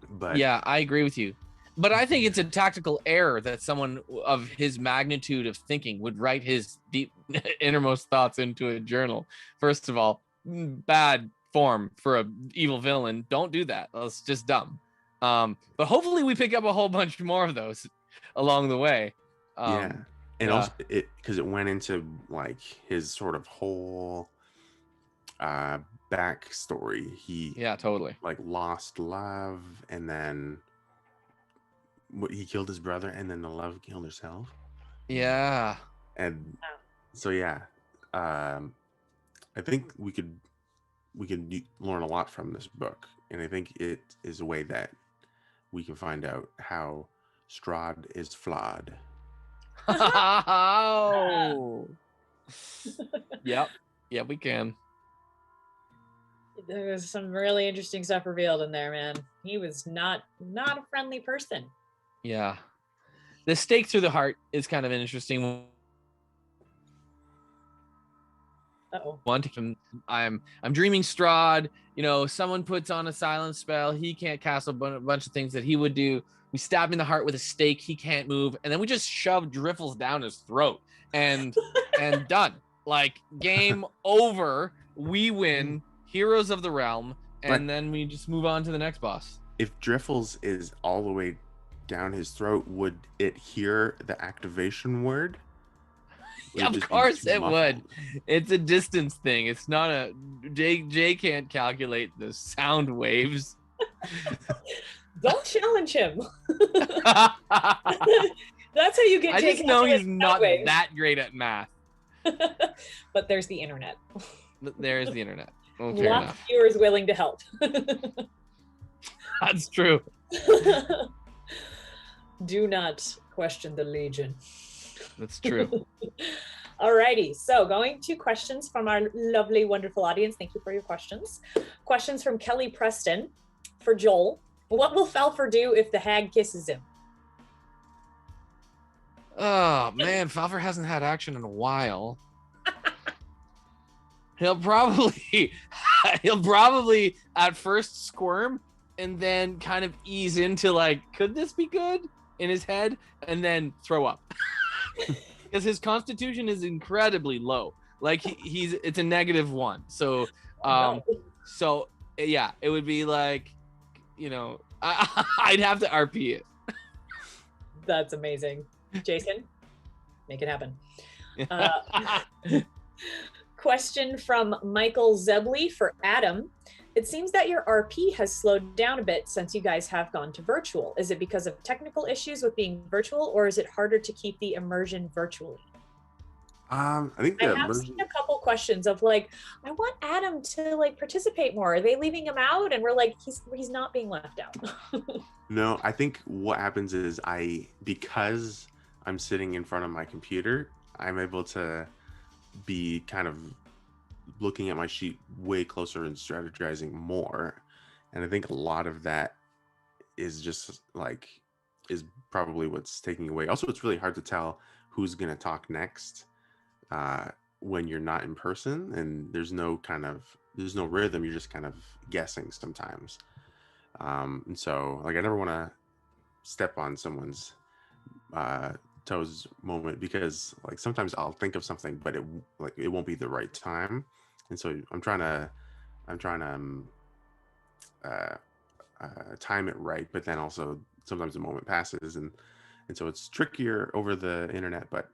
But yeah, I agree with you. But I think it's a tactical error that someone of his magnitude of thinking would write his deep innermost thoughts into a journal. First of all, bad form for a evil villain. Don't do that. That's just dumb. But hopefully we pick up a whole bunch more of those along the way. And also because it went into like his sort of whole backstory. He totally like lost love, and then he killed his brother, and then the love killed herself. And so I think we could learn a lot from this book, and I think it is a way that we can find out how Strahd is flawed. Oh. Yep, we can. There's some really interesting stuff revealed in there, man. He was not a friendly person. Yeah. The stake through the heart is kind of an interesting one. Uh-oh. I'm dreaming Strahd, someone puts on a silence spell, he can't cast a bunch of things that he would do. We stab him in the heart with a stake, he can't move, and then we just shove Driffles down his throat and done. Like, game over. We win, heroes of the realm, and then we just move on to the next boss. If Driffles is all the way down his throat, would it hear the activation word? Yeah, of course it would. It's a distance thing. It's not a Jay can't calculate the sound waves. Don't challenge him. That's how you get. I just know he's not that great at math. But there's the internet. There's the internet. Well, lots of viewers willing to help. That's true. Do not question the Legion. That's true. Alrighty, so going to questions from our lovely, wonderful audience. Thank you for your questions. Questions from Kelly Preston for Joel. What will Falfur do if the hag kisses him? Oh man, Falfur hasn't had action in a while. He'll probably at first squirm and then kind of ease into like, could this be good in his head, and then throw up. Because his constitution is incredibly low. Like it's a -1. So so yeah, it would be like, I'd have to RP it. That's amazing. Jason, make it happen. Question from Michael Zebley for Adam. It seems that your RP has slowed down a bit since you guys have gone to virtual. Is it because of technical issues with being virtual, or is it harder to keep the immersion virtually? I think I have seen a couple questions of like, I want Adam to like participate more. Are they leaving him out? And we're like, he's not being left out. No, I think what happens is because I'm sitting in front of my computer, I'm able to be kind of looking at my sheet way closer and strategizing more. And I think a lot of that is just like, is probably what's taking away. Also, it's really hard to tell who's going to talk next when you're not in person, and there's no rhythm. You're just kind of guessing sometimes. And so like, I never want to step on someone's toes moment, because like sometimes I'll think of something, but it won't be the right time. And so I'm trying to time it right, but then also sometimes the moment passes, and so it's trickier over the internet. But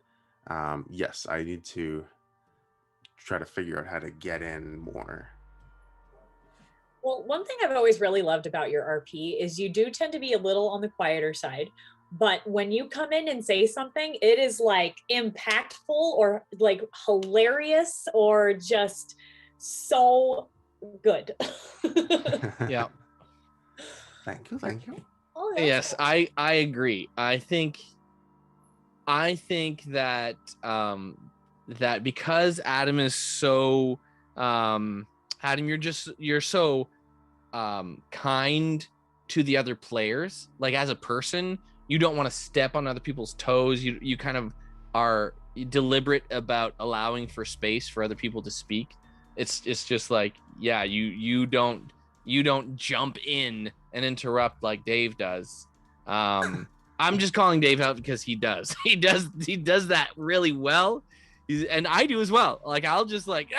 yes, I need to try to figure out how to get in more. Well, one thing I've always really loved about your RP is you do tend to be a little on the quieter side, but when you come in and say something, it is like impactful or like hilarious or just so good. Yeah. Thank you. Oh, yes, I agree. I think that that because Adam is so Adam, you're so kind to the other players. Like as a person, you don't want to step on other people's toes. You kind of are deliberate about allowing for space for other people to speak. It's just like, yeah, you don't jump in and interrupt like Dave does. I'm just calling Dave out because he does. He does that really well. And I do as well. Like I'll just like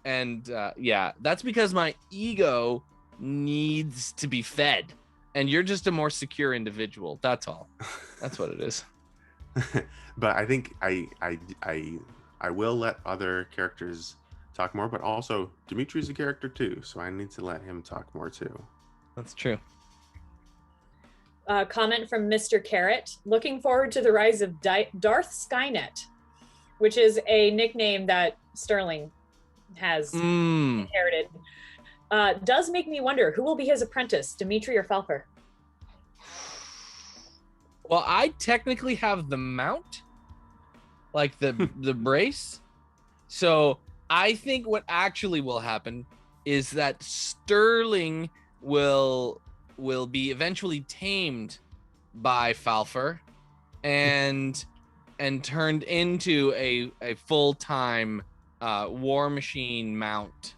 and yeah, that's because my ego needs to be fed, and you're just a more secure individual. That's all. That's what it is. But I think I will let other characters talk more, but also Dimitri's a character too, so I need to let him talk more too. That's true. Comment from Mr. Carrot. Looking forward to the rise of Darth Skynet, which is a nickname that Sterling has inherited. Does make me wonder who will be his apprentice, Dimitri or Falfer? Well, I technically have the mount, like the brace. So I think what actually will happen is that Sterling will be eventually tamed by Falfer and turned into a full-time war machine mount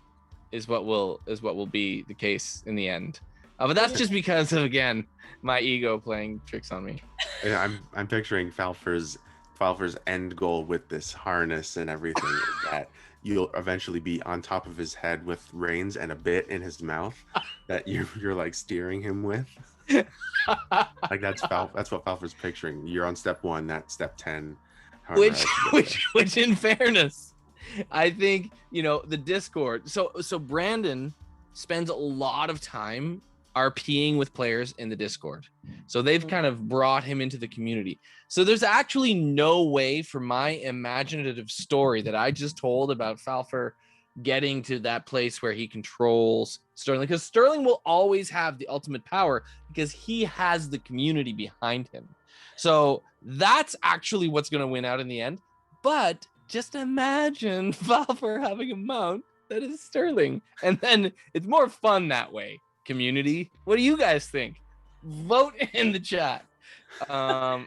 is what will be the case in the end. But that's just because of, again, my ego playing tricks on me. Yeah, I'm picturing Falfer's end goal with this harness and everything is that you'll eventually be on top of his head with reins and a bit in his mouth that you're like steering him with. Like that's what Falfer's picturing. You're on step 1, that's step 10. Which in fairness, I think, the Discord. So Brandon spends a lot of time RPing with players in the Discord. So they've kind of brought him into the community. So there's actually no way for my imaginative story that I just told about Falfer getting to that place where he controls Sterling, because Sterling will always have the ultimate power because he has the community behind him. So that's actually what's going to win out in the end. But just imagine Falfer having a mount that is Sterling, and then it's more fun that way. Community, what do you guys think? Vote in the chat. Oh,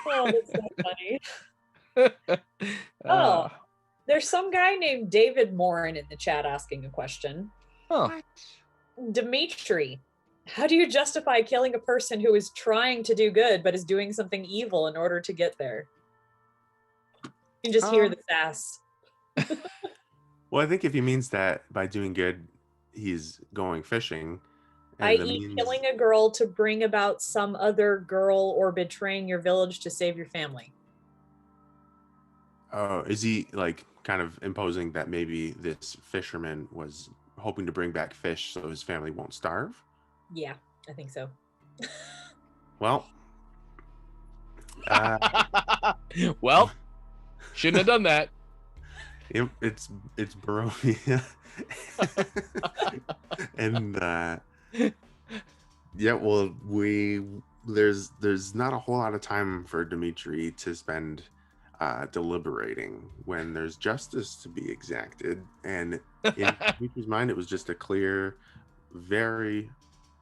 that's so funny. Oh, there's some guy named David Morin in the chat asking a question. Oh. Dimitri, how do you justify killing a person who is trying to do good but is doing something evil in order to get there? You can just hear the sass. Well, I think if he means that by doing good, he's going fishing. I.e. killing a girl to bring about some other girl or betraying your village to save your family. Oh, is he like kind of imposing that maybe this fisherman was hoping to bring back fish so his family won't starve? Yeah, I think so. Well. Well, shouldn't have done that. It's Barovia. And yeah, well, there's not a whole lot of time for Dimitri to spend deliberating when there's justice to be exacted. And in Dimitri's mind, it was just a clear, very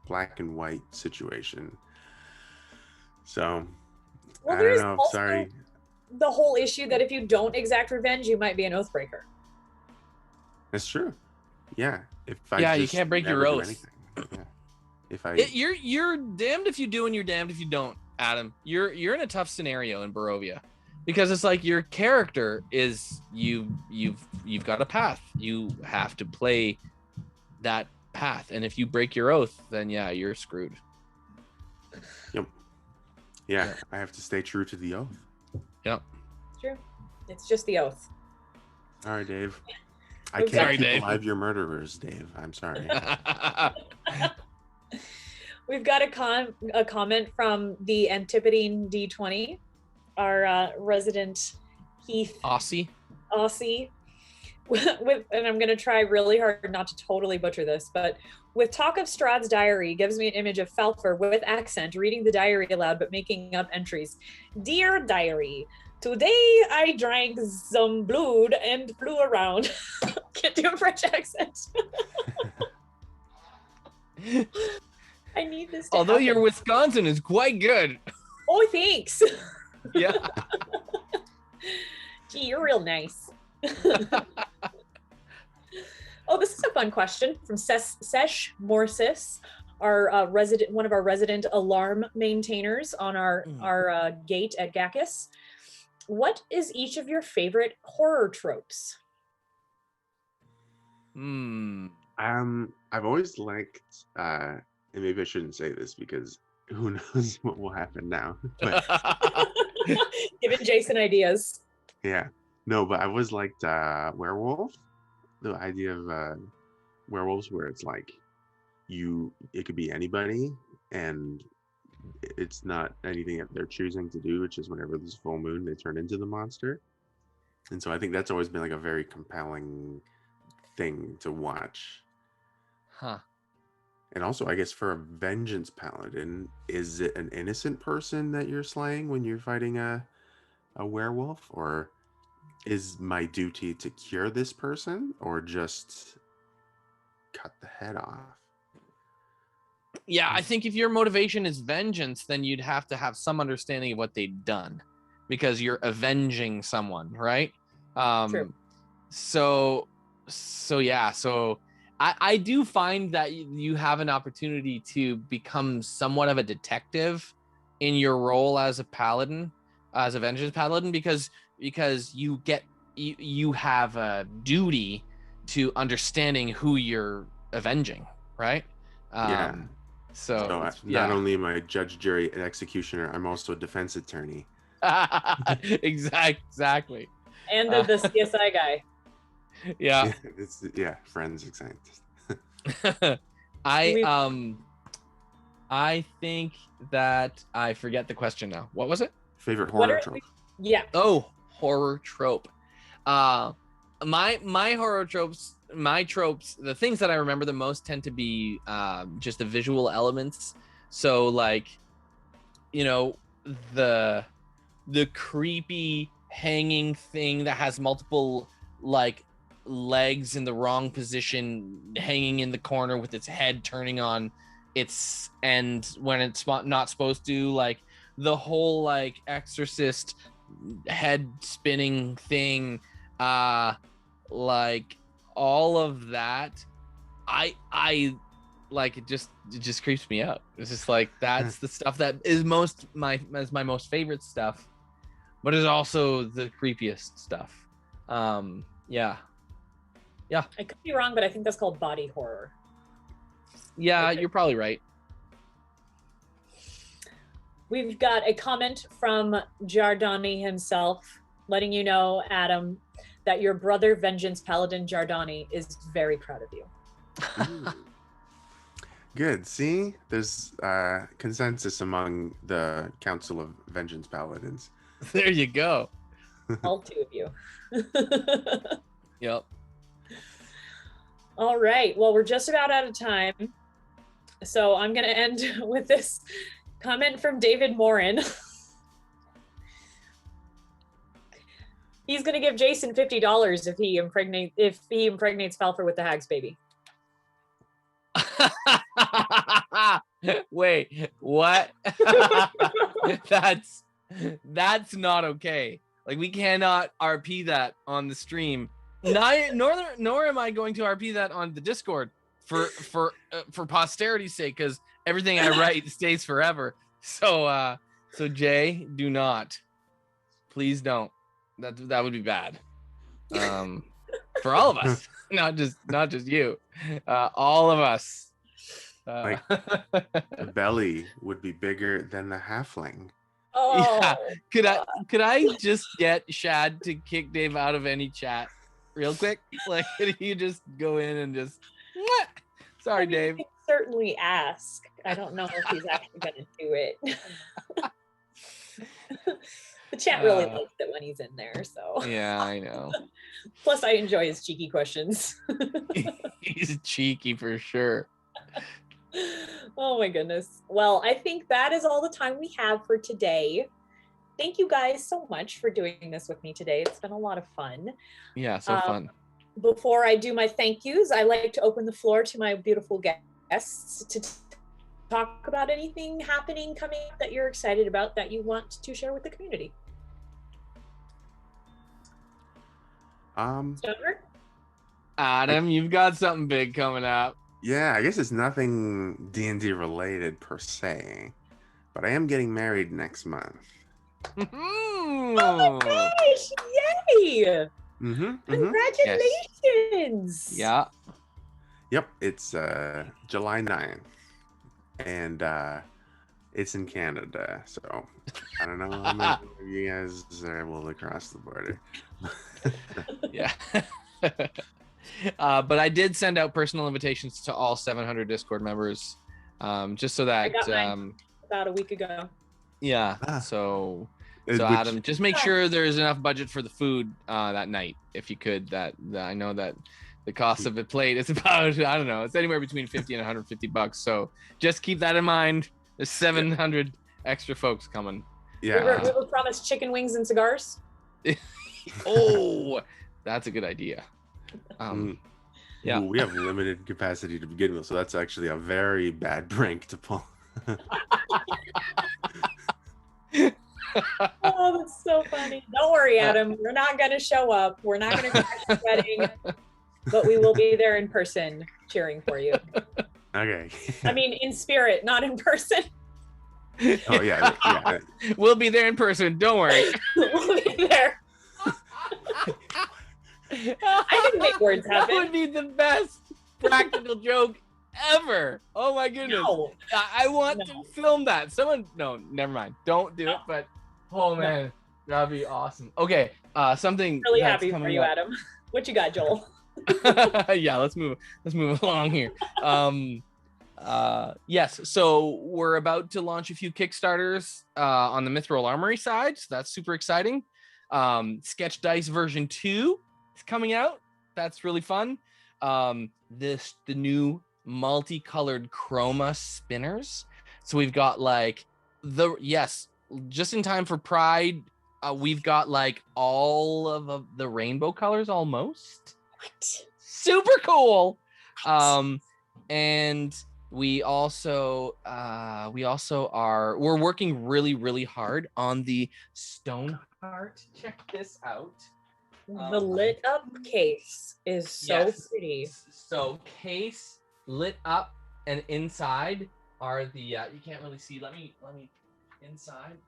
black and white situation. So well, I don't know. Sorry. The whole issue that if you don't exact revenge, you might be an oathbreaker. That's true. Yeah. You can't break your oath. Yeah. You're damned if you do and you're damned if you don't, Adam. You're in a tough scenario in Barovia because it's like your character is you've got a path. You have to play that path, and if you break your oath, then yeah, you're screwed. Yep. Yeah, I have to stay true to the oath. Yep. True. It's just the oath. All right, Dave. I can't keep alive your murderers, Dave. I'm sorry. We've got a comment from the Antipodean D20, our resident Heath Aussie. and I'm going to try really hard not to totally butcher this, but with talk of Strahd's diary gives me an image of Falfer with accent reading the diary aloud but making up entries. Dear diary, today I drank some blood and flew around. Can't do a French accent. I need this to Although happen. your Wisconsin is quite good. Oh, thanks. Yeah. Gee, you're real nice. Oh, this is a fun question from Sesh Morsis, our resident, one of our resident alarm maintainers on our gate at Gakis. What is each of your favorite horror tropes? I've always liked, and maybe I shouldn't say this because who knows what will happen now. But Giving Jason ideas. yeah, no, but I always liked werewolf. The idea of werewolves, where it's like it could be anybody, and it's not anything that they're choosing to do. It's just whenever there's a full moon, they turn into the monster. And so I think that's always been like a very compelling thing to watch. Huh. And also, I guess for a vengeance paladin, is it an innocent person that you're slaying when you're fighting a werewolf, or is my duty to cure this person, or just cut the head off? Yeah, I think if your motivation is vengeance, then you'd have to have some understanding of what they've done, because you're avenging someone, right? True. So yeah. So I do find that you have an opportunity to become somewhat of a detective in your role as a paladin, as a vengeance paladin, because you have a duty to understanding who you're avenging, right? Yeah. So not only am I judge, jury, and executioner, I'm also a defense attorney. Exactly. And the CSI guy. Yeah. It's forensic scientist. I think that I forget the question now. What was it? Favorite horror trope? Yeah. Oh, horror trope. My horror tropes, the things that I remember the most tend to be just the visual elements. So like, the creepy hanging thing that has multiple like legs in the wrong position, hanging in the corner with its head turning on its end when it's not supposed to, like the whole like Exorcist head spinning thing, like all of that. I like it just creeps me out. It's just like that's the stuff that is my most favorite stuff, but is also the creepiest stuff. Yeah. I could be wrong, but I think that's called body horror. Yeah, you're probably right. We've got a comment from Giardani himself, letting you know, Adam, that your brother Vengeance Paladin Giardani is very proud of you. Good. See, there's consensus among the Council of Vengeance Paladins. There you go. All two of you. Yep. All right. Well, we're just about out of time. So I'm going to end with this comment from David Morin. He's going to give Jason $50 if he impregnates Falfer with the hag's baby. Wait, what? That's not okay. Like, we cannot RP that on the stream. Nor am I going to RP that on the Discord for posterity's sake, because everything I write stays forever. So Jay, do not, please don't. That would be bad. For all of us, not just you, all of us. Like the belly would be bigger than the halfling. Oh, yeah. Could I just get Shad to kick Dave out of any chat real quick? Like, could you just go in and just sorry, Dave. He certainly ask. I don't know if he's actually gonna do it. The chat really likes it when he's in there, so. Yeah, I know. Plus, I enjoy his cheeky questions. He's cheeky for sure. Oh my goodness. Well, I think that is all the time we have for today. Thank you guys so much for doing this with me today. It's been a lot of fun. Yeah, so fun. Before I do my thank yous, I like to open the floor to my beautiful guests to talk about anything happening coming up that you're excited about that you want to share with the community. Stoner? Adam, you've got something big coming up. Yeah, I guess it's nothing D&D related per se, but I am getting married next month. Oh my gosh! Yay! Congratulations! Yes. Yeah. Yep, it's July 9th, and it's in Canada, so I don't know how many of you guys are able to cross the border. Yeah. But I did send out personal invitations to all 700 Discord members, just so that I got mine about a week ago. Yeah. So Adam, just make sure there's enough budget for the food that night, if you could. That I know that the cost of a plate is about, I don't know, it's anywhere between $50 and $150. So just keep that in mind. There's 700 extra folks coming. Yeah. We were promised chicken wings and cigars. Oh, that's a good idea. Yeah. Ooh, we have limited capacity to begin with, so that's actually a very bad prank to pull. Oh, that's so funny. Don't worry, Adam. We're not going to show up. We're not going to crash the wedding, but we will be there in person cheering for you. Okay. I mean, in spirit, not in person. Oh, yeah. We'll be there in person. Don't worry. We'll be there. I can make words happen. That would be the best practical joke ever. Oh my goodness. No. I want to film that. No, never mind. Don't do it, but oh man, that'd be awesome. Okay, something really happy for you, Adam. What you got, Joel? Yeah, let's move along here. Yes, so we're about to launch a few Kickstarters on the Mithril Armory side, so that's super exciting. Sketch Dice version 2 is coming out. That's really fun. The new multicolored chroma spinners. So we've got like just in time for Pride, we've got like all of the rainbow colors almost. What? Super cool. And we're working really hard on the stone art. Check this out. The lit up case is so pretty. So case lit up, and inside are the you can't really see. Let me inside.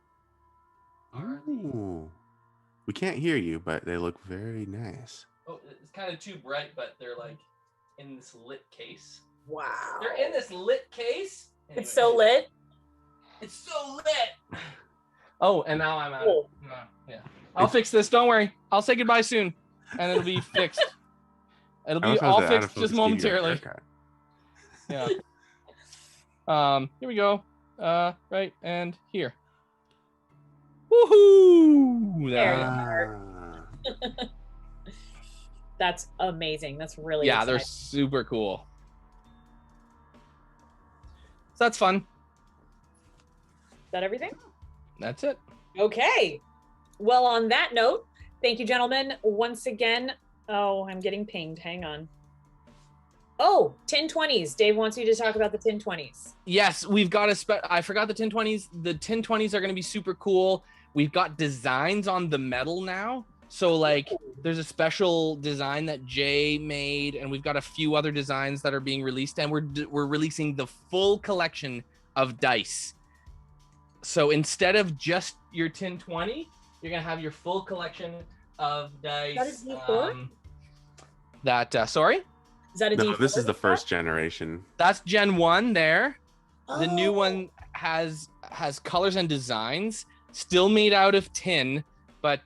Ooh. We can't hear you, but they look very nice. Oh, it's kind of too bright, but they're like in this lit case. Wow. They're in this lit case. Anyway, it's so lit. It's so lit. Oh, and now I'm out. Yeah. I'll fix this. Don't worry. I'll say goodbye soon, and it'll be fixed. It'll be all fixed just momentarily. Yeah. Here we go. Right, and here. Woohoo! There you are. That's amazing. That's really exciting. They're super cool. So that's fun. Is that everything? That's it. Okay. Well, on that note, thank you, gentlemen, once again. Oh, I'm getting pinged. Hang on. Oh, 1020s. Dave wants you to talk about the 1020s. Yes, we've got I forgot the 1020s. The 1020s are going to be super cool. We've got designs on the metal now. So like there's a special design that Jay made, and we've got a few other designs that are being released, and we're releasing the full collection of dice. So instead of just your 1020, you're going to have your full collection of dice. That is D4? Sorry? Is that a D4? This is the first generation. That's Gen 1 there. Oh. The new one has colors and designs, still made out of tin, but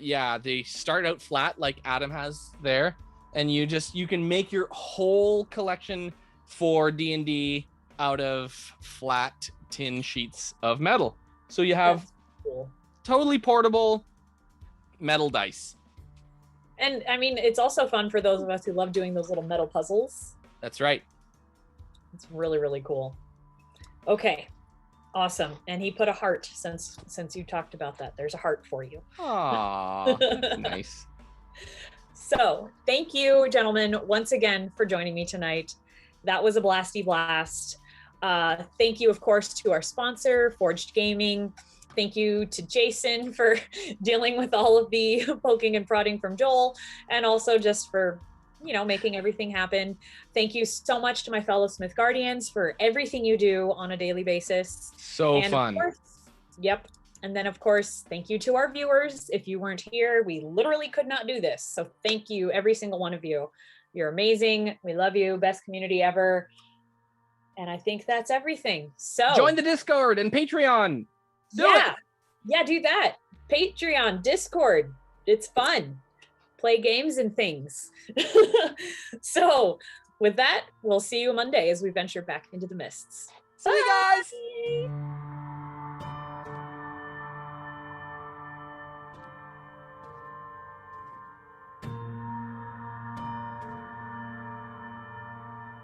yeah, they start out flat like Adam has there, and you can make your whole collection for D&D out of flat tin sheets of metal. So you have totally portable metal dice. And I mean, it's also fun for those of us who love doing those little metal puzzles. That's right. It's really, really cool. Okay, awesome. And he put a heart since you talked about that. There's a heart for you. Aw, that's nice. So thank you, gentlemen, once again for joining me tonight. That was a blasty blast. Thank you, of course, to our sponsor, Forged Gaming. Thank you to Jason for dealing with all of the poking and prodding from Joel, and also just for, making everything happen. Thank you so much to my fellow Smith Guardians for everything you do on a daily basis. So and fun. Of course, yep. And then, of course, thank you to our viewers. If you weren't here, we literally could not do this. So thank you, every single one of you. You're amazing. We love you. Best community ever. And I think that's everything. So join the Discord and Patreon. Do it. Yeah, do that. Patreon, Discord. It's fun. Play games and things. So with that, we'll see you Monday as we venture back into the mists. See you guys.